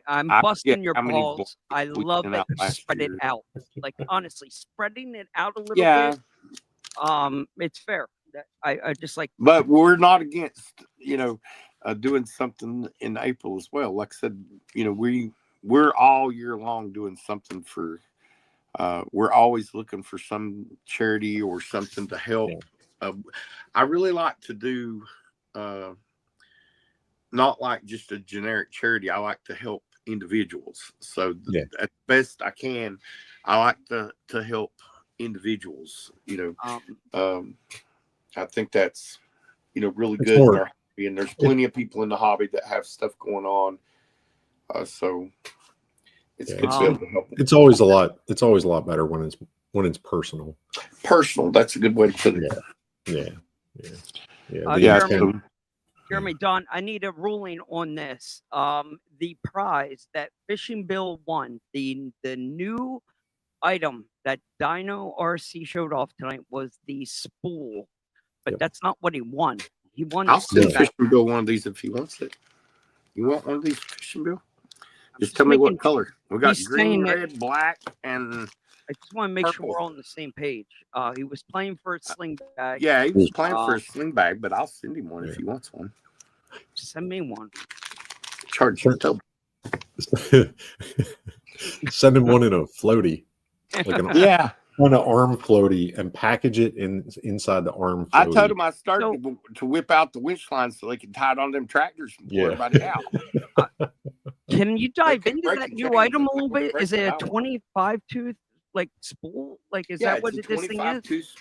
I'm busting your balls. I love that you spread it out. Like, honestly, spreading it out a little bit. It's fair. I just like. But we're not against, doing something in April as well. Like I said, we're all year long doing something for. We're always looking for some charity or something to help. I really like to do, not like just a generic charity. I like to help individuals. So at best I can, I like to help individuals. I think that's really good in our hobby, and there's plenty of people in the hobby that have stuff going on. So it's good to be able to help them. It's always a lot better when it's personal. Personal, that's a good way to put it. Yeah. Jeremy, Don, I need a ruling on this. The prize that Fishing Bill won, the new item that Dino RC showed off tonight was the spool, but that's not what he won. He won. I'll send Fishing Bill one of these if he wants it. You want one of these, Fishing Bill? Just tell me what color. We got green, red, black, and I just want to make sure we're all on the same page. He was playing for a sling bag. Yeah, he was playing for a sling bag, but I'll send him one if he wants one. Send me one. Charge him double. Send him one in a floaty. Like on an arm floaty, and package it inside the arm floaty. I told him I started to whip out the winch line so they can tie it on them tractors and pull everybody out. Can you dive into that new item a little bit? Is it a 25 tooth like spool? Like, is that what this thing is?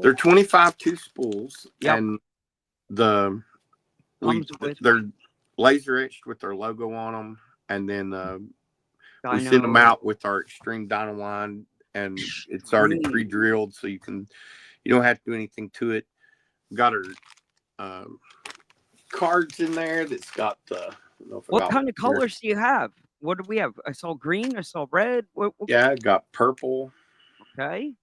They're 25 tooth spools, and they're laser etched with their logo on them, and then we send them out with our Extreme Dino line, and it's already pre-drilled, so you don't have to do anything to it. We've got our cards in there that's got what kind of colors do you have? What do we have? I saw green. I saw red. Yeah, I got purple. Okay.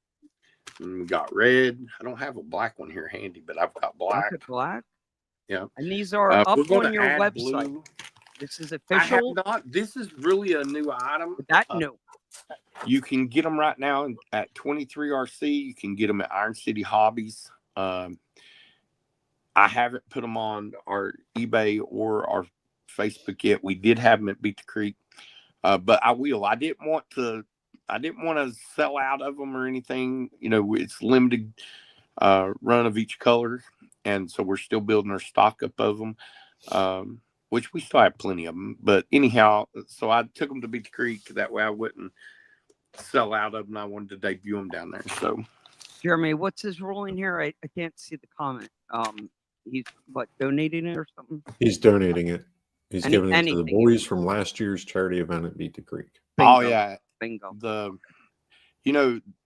And we got red. I don't have a black one here handy, but I've got black. Black. Yeah. And these are up on your website. Blue. This is official. This is really a new item. New. You can get them right now at 23 RC. You can get them at Iron City Hobbies. I haven't put them on our eBay or our Facebook yet. We did have them at Beat the Creek, but I will. I didn't want to sell out of them or anything. It's limited run of each color, and so we're still building our stock up of them. Which we still have plenty of them. But anyhow, so I took them to Beat the Creek. That way I wouldn't sell out of them. I wanted to debut them down there. So, Jeremy, what's his ruling here? I can't see the comment. He's donating it or something? He's donating it. He's giving it to the boys from last year's charity event at Beat the Creek. Bingo. Oh yeah. Bingo.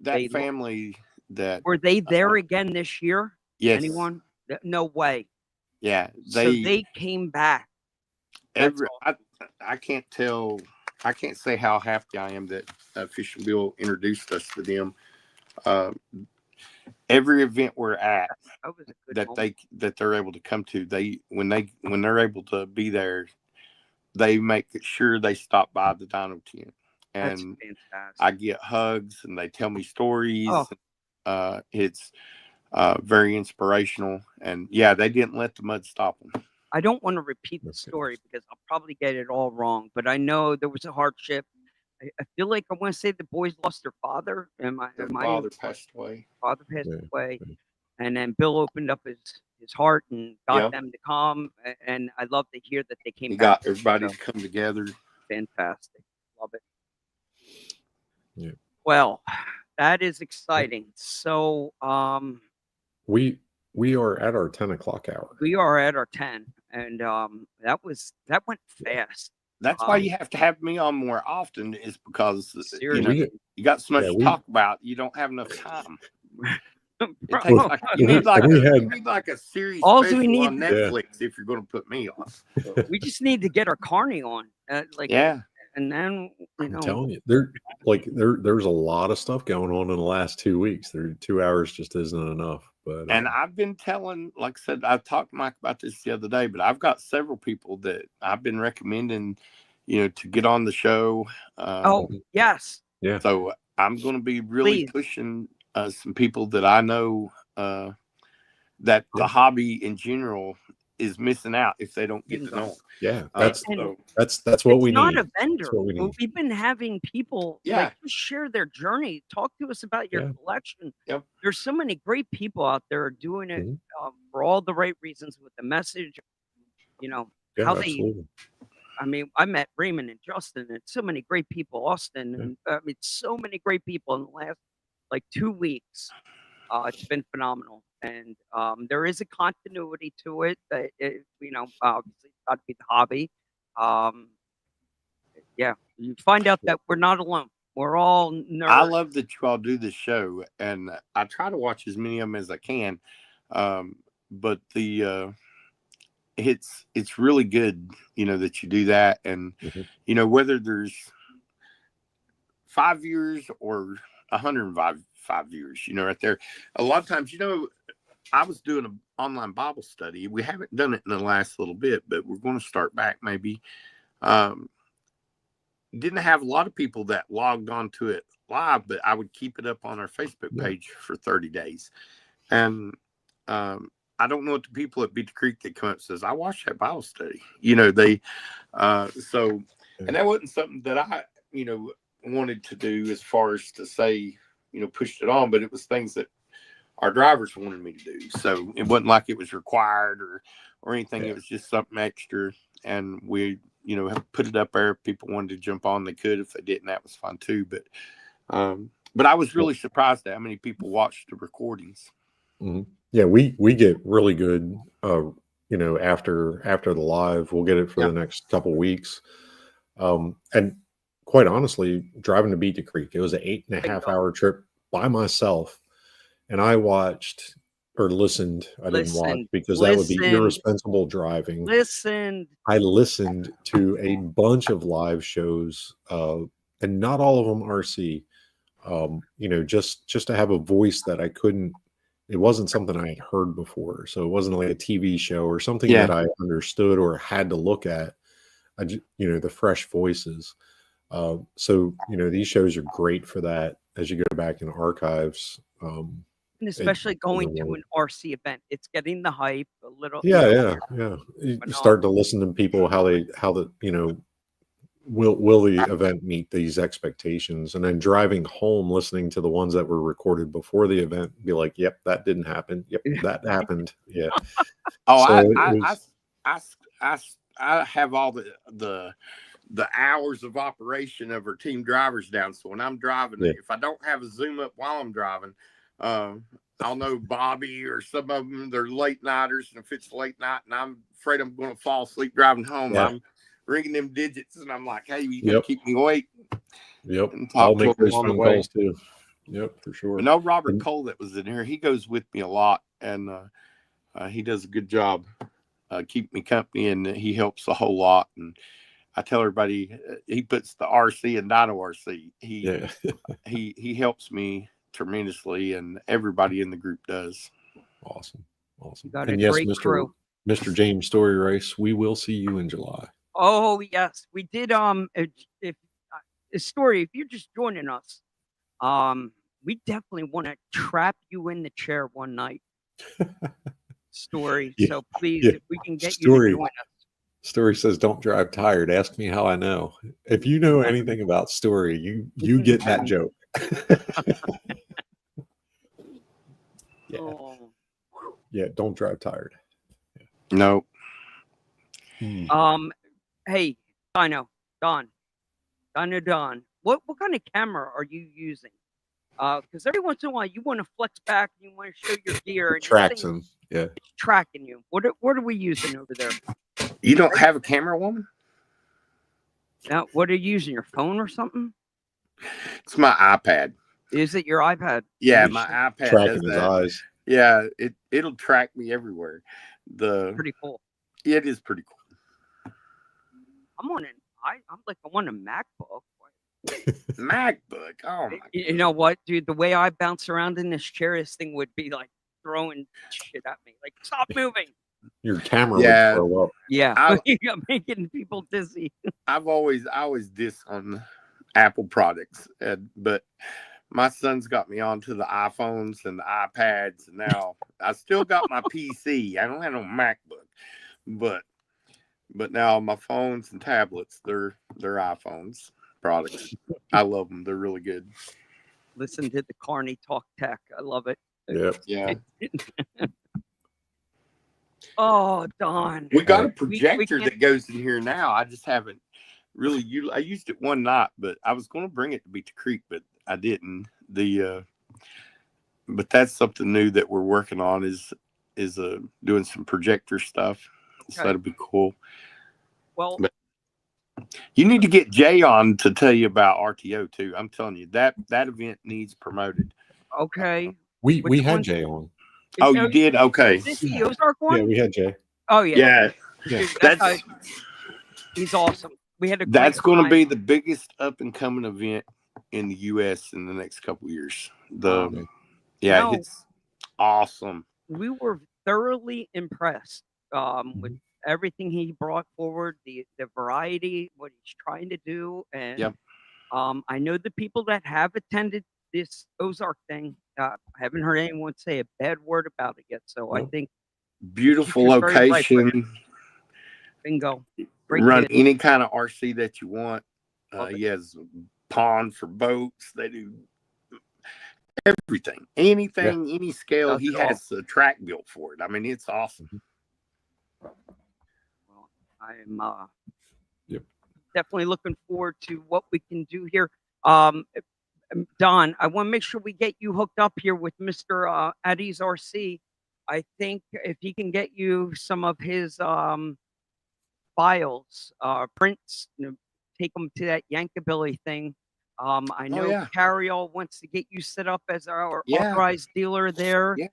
That family that were they there again this year? Yes. Anyone? No way. Yeah. So they came back. I can't tell I can't say how happy I am that Fish and Bill introduced us to them. Every event we're at That was a good moment. that they're able to come to, when they're able to be there, they make sure they stop by the Dino tent, That's and fantastic. I get hugs and they tell me stories. Oh. It's very inspirational, and yeah, they didn't let the mud stop them. I don't want to repeat the story because I'll probably get it all wrong, but I know there was a hardship. I feel like I want to say the boys lost their father. Their father passed away. Father passed away, and then Bill opened up his heart and got them to come. And I love to hear that they came He back. got everybody to come together. Fantastic, love it. Yeah. Well, that is exciting. So, we are at our 10 o'clock hour. we are at our 10, and that went fast. That's why you have to have me on more often, is because Seriously. you got so much to talk about, you don't have enough time. It takes like, you need like a series special on Netflix if you're going to put me on. We just need to get our Carney on, and then I'm telling you, there's a lot of stuff going on in the last 2 weeks. 2 hours just isn't enough. But and I've been telling, like I said, I've talked to Mike about this the other day, but I've got several people that I've been recommending, to get on the show. Yes. Yeah. So I'm going to be really pushing some people that I know that the hobby in general is missing out if they don't get to know them. Yeah, that's what we need. It's not a vendor. We've been having people just share their journey. Talk to us about your collection. Yep. There's so many great people out there doing it for all the right reasons with the message. Absolutely. I mean, I met Raymond and Justin and so many great people, Austin, and I mean, so many great people in the last 2 weeks. It's been phenomenal, and there is a continuity to it. That obviously it's got to be the hobby. You find out that we're not alone. We're all nerds. I love that you all do this show, and I try to watch as many of them as I can. But it's really good, that you do that, and whether there's 5 years or 105 years, right there. A lot of times, I was doing an online Bible study. We haven't done it in the last little bit, but we're going to start back maybe. Didn't have a lot of people that logged onto it live, but I would keep it up on our Facebook page for 30 days. And I don't know what the people at Beat the Creek that come up says, I watched that Bible study. And that wasn't something that I, wanted to do as far as to say, pushed it on, but it was things that our drivers wanted me to do. So it wasn't like it was required or anything. It was just something extra. And we, put it up there. If people wanted to jump on, they could. If they didn't, that was fun too. But I was really surprised at how many people watched the recordings. Mm-hmm. Yeah, we get really good, after the live. We'll get it for the next couple weeks. And quite honestly, driving to Beat the Creek, it was an 8.5 hour trip by myself. And I watched or listened. I didn't watch because that would be irresponsible driving. I listened to a bunch of live shows, and not all of them RC. Just to have a voice that I couldn't. It wasn't something I had heard before, so it wasn't like a TV show or something that I understood or had to look at. The fresh voices. So these shows are great for that as you go back in archives. And especially going to an RC event, it's getting the hype a little. You start to listen to people how will the event meet these expectations, and then driving home listening to the ones that were recorded before the event, be like, yep, that didn't happen. Yep, that happened. Yeah. I have all the hours of operation of our team drivers down. So when I'm driving, if I don't have a zoom up while I'm driving, I'll know Bobby or some of them, they're late nighters. And if it's late night and I'm afraid I'm going to fall asleep driving home, I'm ringing them digits and I'm like, hey, you gotta keep me awake. Yep. I'll make those phone calls too. Yep, for sure. I know Robert Cole that was in here. He goes with me a lot, and he does a good job keeping me company, and he helps a whole lot. And I tell everybody he puts the RC in Dino RC. Yeah. He helps me tremendously, and everybody in the group does. Awesome. You got And a yes, great crew. Mr. James Story Race, we will see you in July. Oh yes, we did. If a story, if you're just joining us, we definitely want to trap you in the chair one night. Story. Yeah, So please, yeah. if we can get Story. you to join us. Story says, "Don't drive tired. Ask me how I know." If you know anything about Story, you get that joke. Yeah. Oh. Yeah. Don't drive tired. No. Hey, Don. What kind of camera are you using? Because every once in a while you want to flex back and you want to show your gear, and Tracks him. Yeah. it's tracking you. What are we using over there? You don't have a camera, woman? Now, what are you using? Your phone or something? It's my iPad. Is it your iPad? Yeah, my iPad Tracking does his that. eyes. Yeah, it'll track me everywhere. Pretty cool. It is pretty cool. I'm on a MacBook. MacBook. Oh my! You know what, dude? The way I bounce around in this chair, this thing would be like throwing shit at me. Like, stop moving. Your camera Yeah. would throw up. Yeah, you're making people dizzy. I always diss on Apple products, but my son's got me onto the iPhones and the iPads, and now I still got my PC. I don't have no MacBook, but now my phones and tablets, they're iPhones products. I love them. They're really good. Listen to the Carney talk tech. I love it. Yep. Yeah. Oh, Don. We got a We projector can- that goes in here now. I just haven't really I used it one night, but I was going to bring it to Beach Creek, but I didn't. But that's something new that we're working on is doing some projector stuff. So Okay. that'll be cool. Well, But you need to get Jay on to tell you about RTO too. I'm telling you that event needs promoted. okay. We Which had one? Jay on. Oh, you did? Okay. Is this the Ozark one? Yeah, we had Jay. Oh yeah. Yeah. Dude, That's he's awesome. We had a that's great going to time. be the biggest up and coming event in the U.S. in the next couple of years. No. It's awesome. We were thoroughly impressed with everything he brought forward, the variety, what he's trying to do, and Yep. I know the people that have attended this Ozark thing. I haven't heard anyone say a bad word about it yet. So I No. think Beautiful future's very bright for location. bingo. Great Run kid. any kind of RC that you want. Love it. He has a pond for boats. They do everything, anything, any scale. Does He it all. has a track built for it. I mean, it's awesome. Well, I'm Yep. definitely looking forward to what we can do here. Don, I want to make sure we get you hooked up here with Mr. Eddie's RC. I think if he can get you some of his files, prints, take them to that Yankabilly thing. I know yeah. Carryall wants to get you set up as our Yeah. authorized dealer there. Yeah.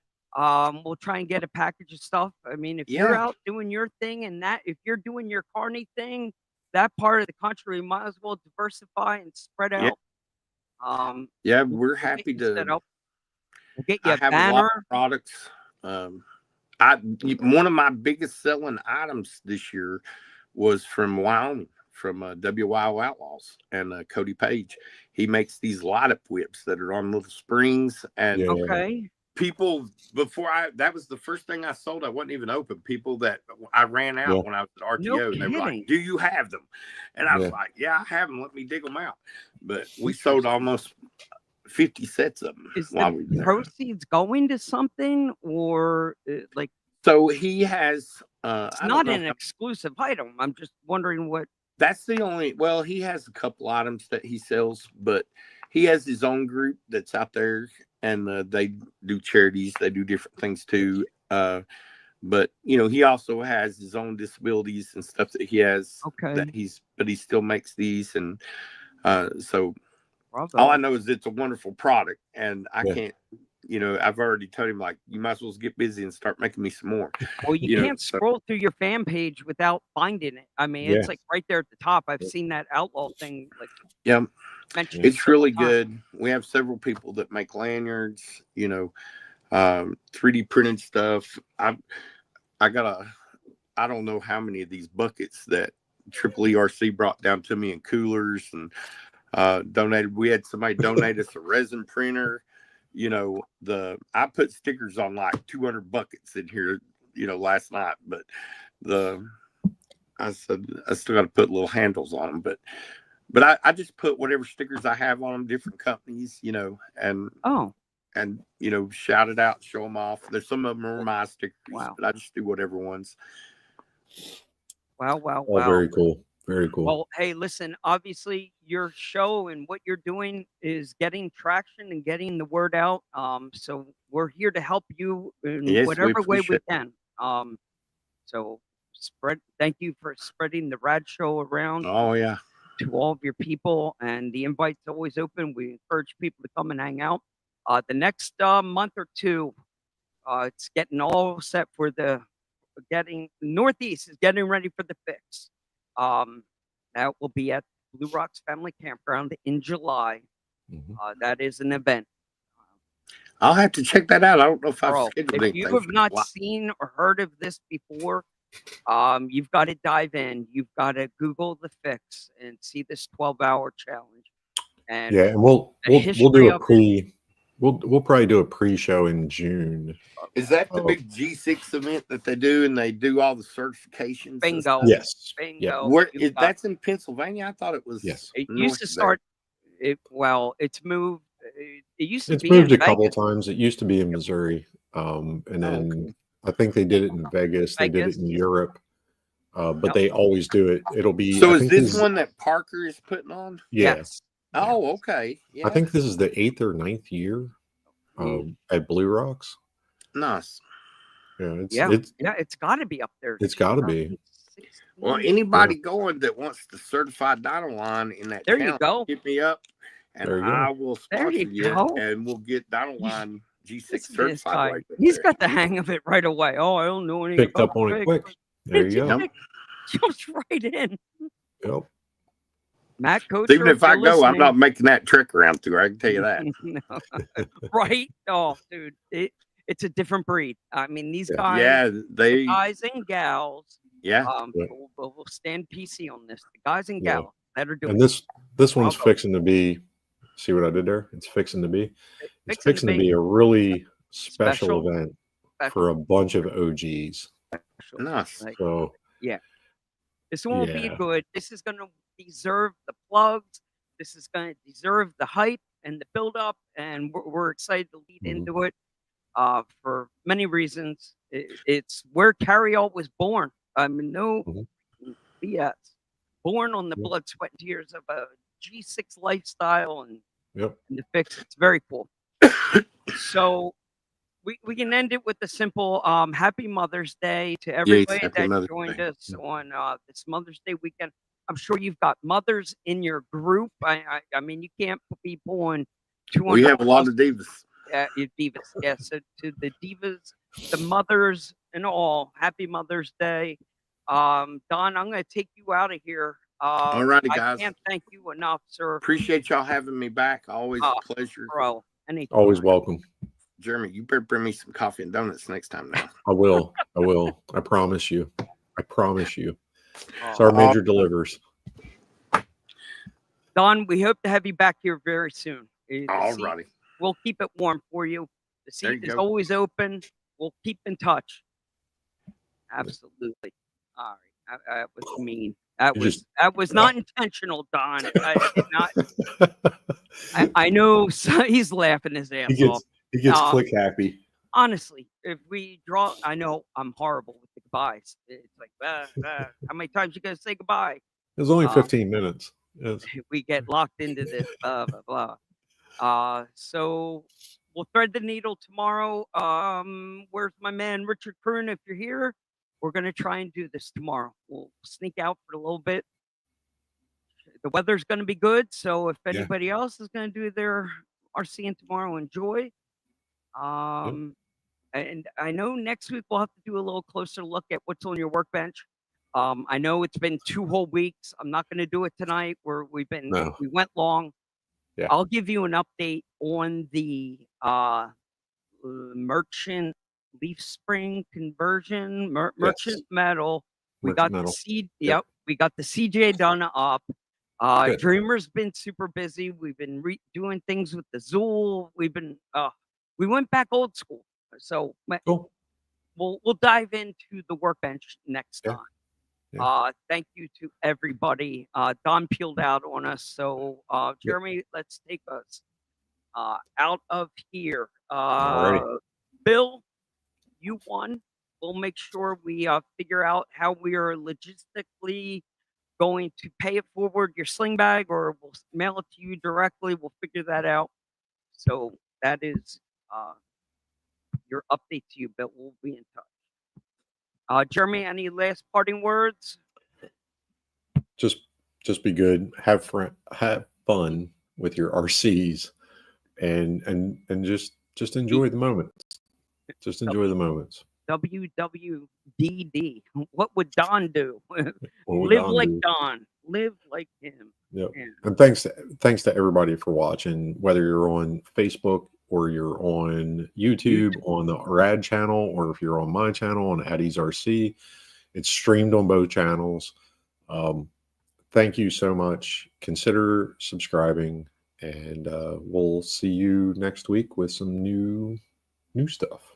We'll try and get a package of stuff. I mean, if you're Yeah. out doing your thing and if you're doing your Carney thing, that part of the country, we might as well diversify and spread Yeah. out. Yeah, we'll we're get happy you set to. up. We'll get you I a have a lot banner. of products. One of my biggest selling items this year was from Wyoming, from WYO Outlaws and Cody Page. He makes these light up whips that are on little springs, and Yeah. Okay. people that was the first thing I sold. I wasn't even open. People that I ran out Yeah. when I was at RTO, No and they were kidding. like, "Do you have them?" And I was Yeah. like, "Yeah, I have them. Let me dig them out." But we sold almost 50 sets of them Is while the we were there. proceeds going to something, or like So he has it's I don't not know an exclusive item? I'm just wondering what. that's the only, well, he has a couple items that he sells, but he has his own group that's out there, and they do charities, they do different things too. But he also has his own disabilities and stuff that he has. Okay. But he still makes these, and so Bravo. all I know is it's a wonderful product, and I Yeah. can't you know, I've already told him, like, you might as well get busy and start making me some more. Well, you You know, can't so scroll through your fan page without finding it. I mean, Yeah. it's like right there at the top. I've seen that outlaw thing like yeah, mentioned it's several really times. good. We have several people that make lanyards, you know, 3D printed stuff. I got I don't know how many of these buckets that Triple ERC brought down to me in coolers and donated. We had somebody donate us a resin printer. You know, I put stickers on like 200 buckets in here, you know, last night, but I said I still got to put little handles on them, but I just put whatever stickers I have on them, different companies, you know, and you know, shout it out, show them off. There's some of them are my stickers, but I just do whatever ones. Wow. Oh, very cool. Very cool. Well, hey, listen, obviously your show and what you're doing is getting traction and getting the word out. So we're here to help you in whatever way we can. So thank you for spreading the rad show around. Oh yeah. To all of your people, and the invite's always open. We encourage people to come and hang out. The next month or two, it's getting all set for Northeast is getting ready for the fix. That will be at Blue Rocks Family Campground in July. That is an event. I'll have to check that out. I don't know if I've scheduled anything. If you have not seen or heard of this before, you've got to dive in. You've got to Google the fix and see this 12-hour challenge. And yeah, and we'll do we'll probably do a pre-show in June. Is that the big G6 event that they do, and they do all the certifications? Bingo. Yes. Bingo. Where that's in Pennsylvania? I thought it was. Yes. It used to start. It's moved. It used to be. It's moved in a couple Vegas. times. It used to be in Missouri, and then I think they did it in Vegas. They did it in Europe, but they always do it. It'll be. So is this one that Parker is putting on? Yeah. Yes. Oh, okay. Yeah. I think this is the 8th or 9th year at Blue Rocks. Nice. Yeah, it's got to be up there. It's got to be. Well, anybody going that wants the certified Dino line in that there town, you go. hit me up, and I will sponsor you, and we'll get Dino line G6 certified. Right He's got the hang of it right away. Oh, I don't know anything. Picked up on it quick. There you go. Jumps right in. Yep. Matt, coach. Even if I go, I'm not making that trek around through. I can tell you that. Right? Oh, dude, it's a different breed. I mean, these guys, the guys and gals. We'll stand PC on this. The guys and gals that are doing. And this one's fixing to be. See what I did there? It's fixing to be. It's fixing to be a really special event for a bunch of OGs. Nice. So yeah, this one will be good. This is going to deserve the plugs. This is going to deserve the hype and the build up, and we're excited to lead into it for many reasons. It's where Carryall was born. I mean, no BS. Born on the blood, sweat, and tears of a G6 lifestyle and the fix. It's very cool. So we can end it with a simple Happy Mother's Day to everybody that joined us on this Mother's Day weekend. I'm sure you've got mothers in your group. I mean, you can't be pulling 200. We have a lot of divas. Divas. Yeah. So to the divas, the mothers, and all, Happy Mother's Day. Don, I'm going to take you out of here. All righty, guys. I can't thank you enough, sir. Appreciate y'all having me back. Always a pleasure. Bro, always welcome. Jeremy, you better bring me some coffee and donuts next time now. I will. I promise you. So our major delivers. Don, we hope to have you back here very soon. All righty. We'll keep it warm for you. The seat is always open. We'll keep in touch. Absolutely. All right. That was mean. That was not intentional, Don. I did not. I know he's laughing his ass off. He gets click happy. Honestly, if we draw, I know I'm horrible with the goodbyes. It's like, how many times you gonna say goodbye? It was only 15 minutes. Yes. We get locked into this. So we'll thread the needle tomorrow. Where's my man Richard Kroon? If you're here, we're gonna try and do this tomorrow. We'll sneak out for a little bit. The weather's gonna be good, so if anybody else is gonna do their RCing tomorrow, enjoy. And I know next week we'll have to do a little closer look at what's on your workbench. I know it's been 2 whole weeks. I'm not going to do it tonight. We No. went long. Yeah. I'll give you an update on the merchant leaf spring conversion, merchant metal. We Merchant got metal. the seed. Yep. Yep, we got the CJ done up. Good. Dreamer's been super busy. We've been doing things with the Zool. We've been we went back old school. So Cool. we'll dive into the workbench next Yeah. time. Yeah. Thank you to everybody. Don peeled out on us. So Jeremy, let's take us out of here. Alrighty. Bill, you won. We'll make sure we figure out how we are logistically going to pay it forward your sling bag, or we'll mail it to you directly. We'll figure that out. So that is your update to you, Bill. We'll be in touch. Jeremy, any last parting words? Just be good. Have fun with your RCs, and just enjoy the moments. Just enjoy the moments. WWDD. What would Don do? What would Live Don like do? Don. Live like him. Yep. Yeah. And thanks to everybody for watching, whether you're on Facebook or you're on YouTube on the Rad channel, or if you're on my channel on Addie's RC. It's streamed on both channels. Thank you so much. Consider subscribing, and we'll see you next week with some new stuff.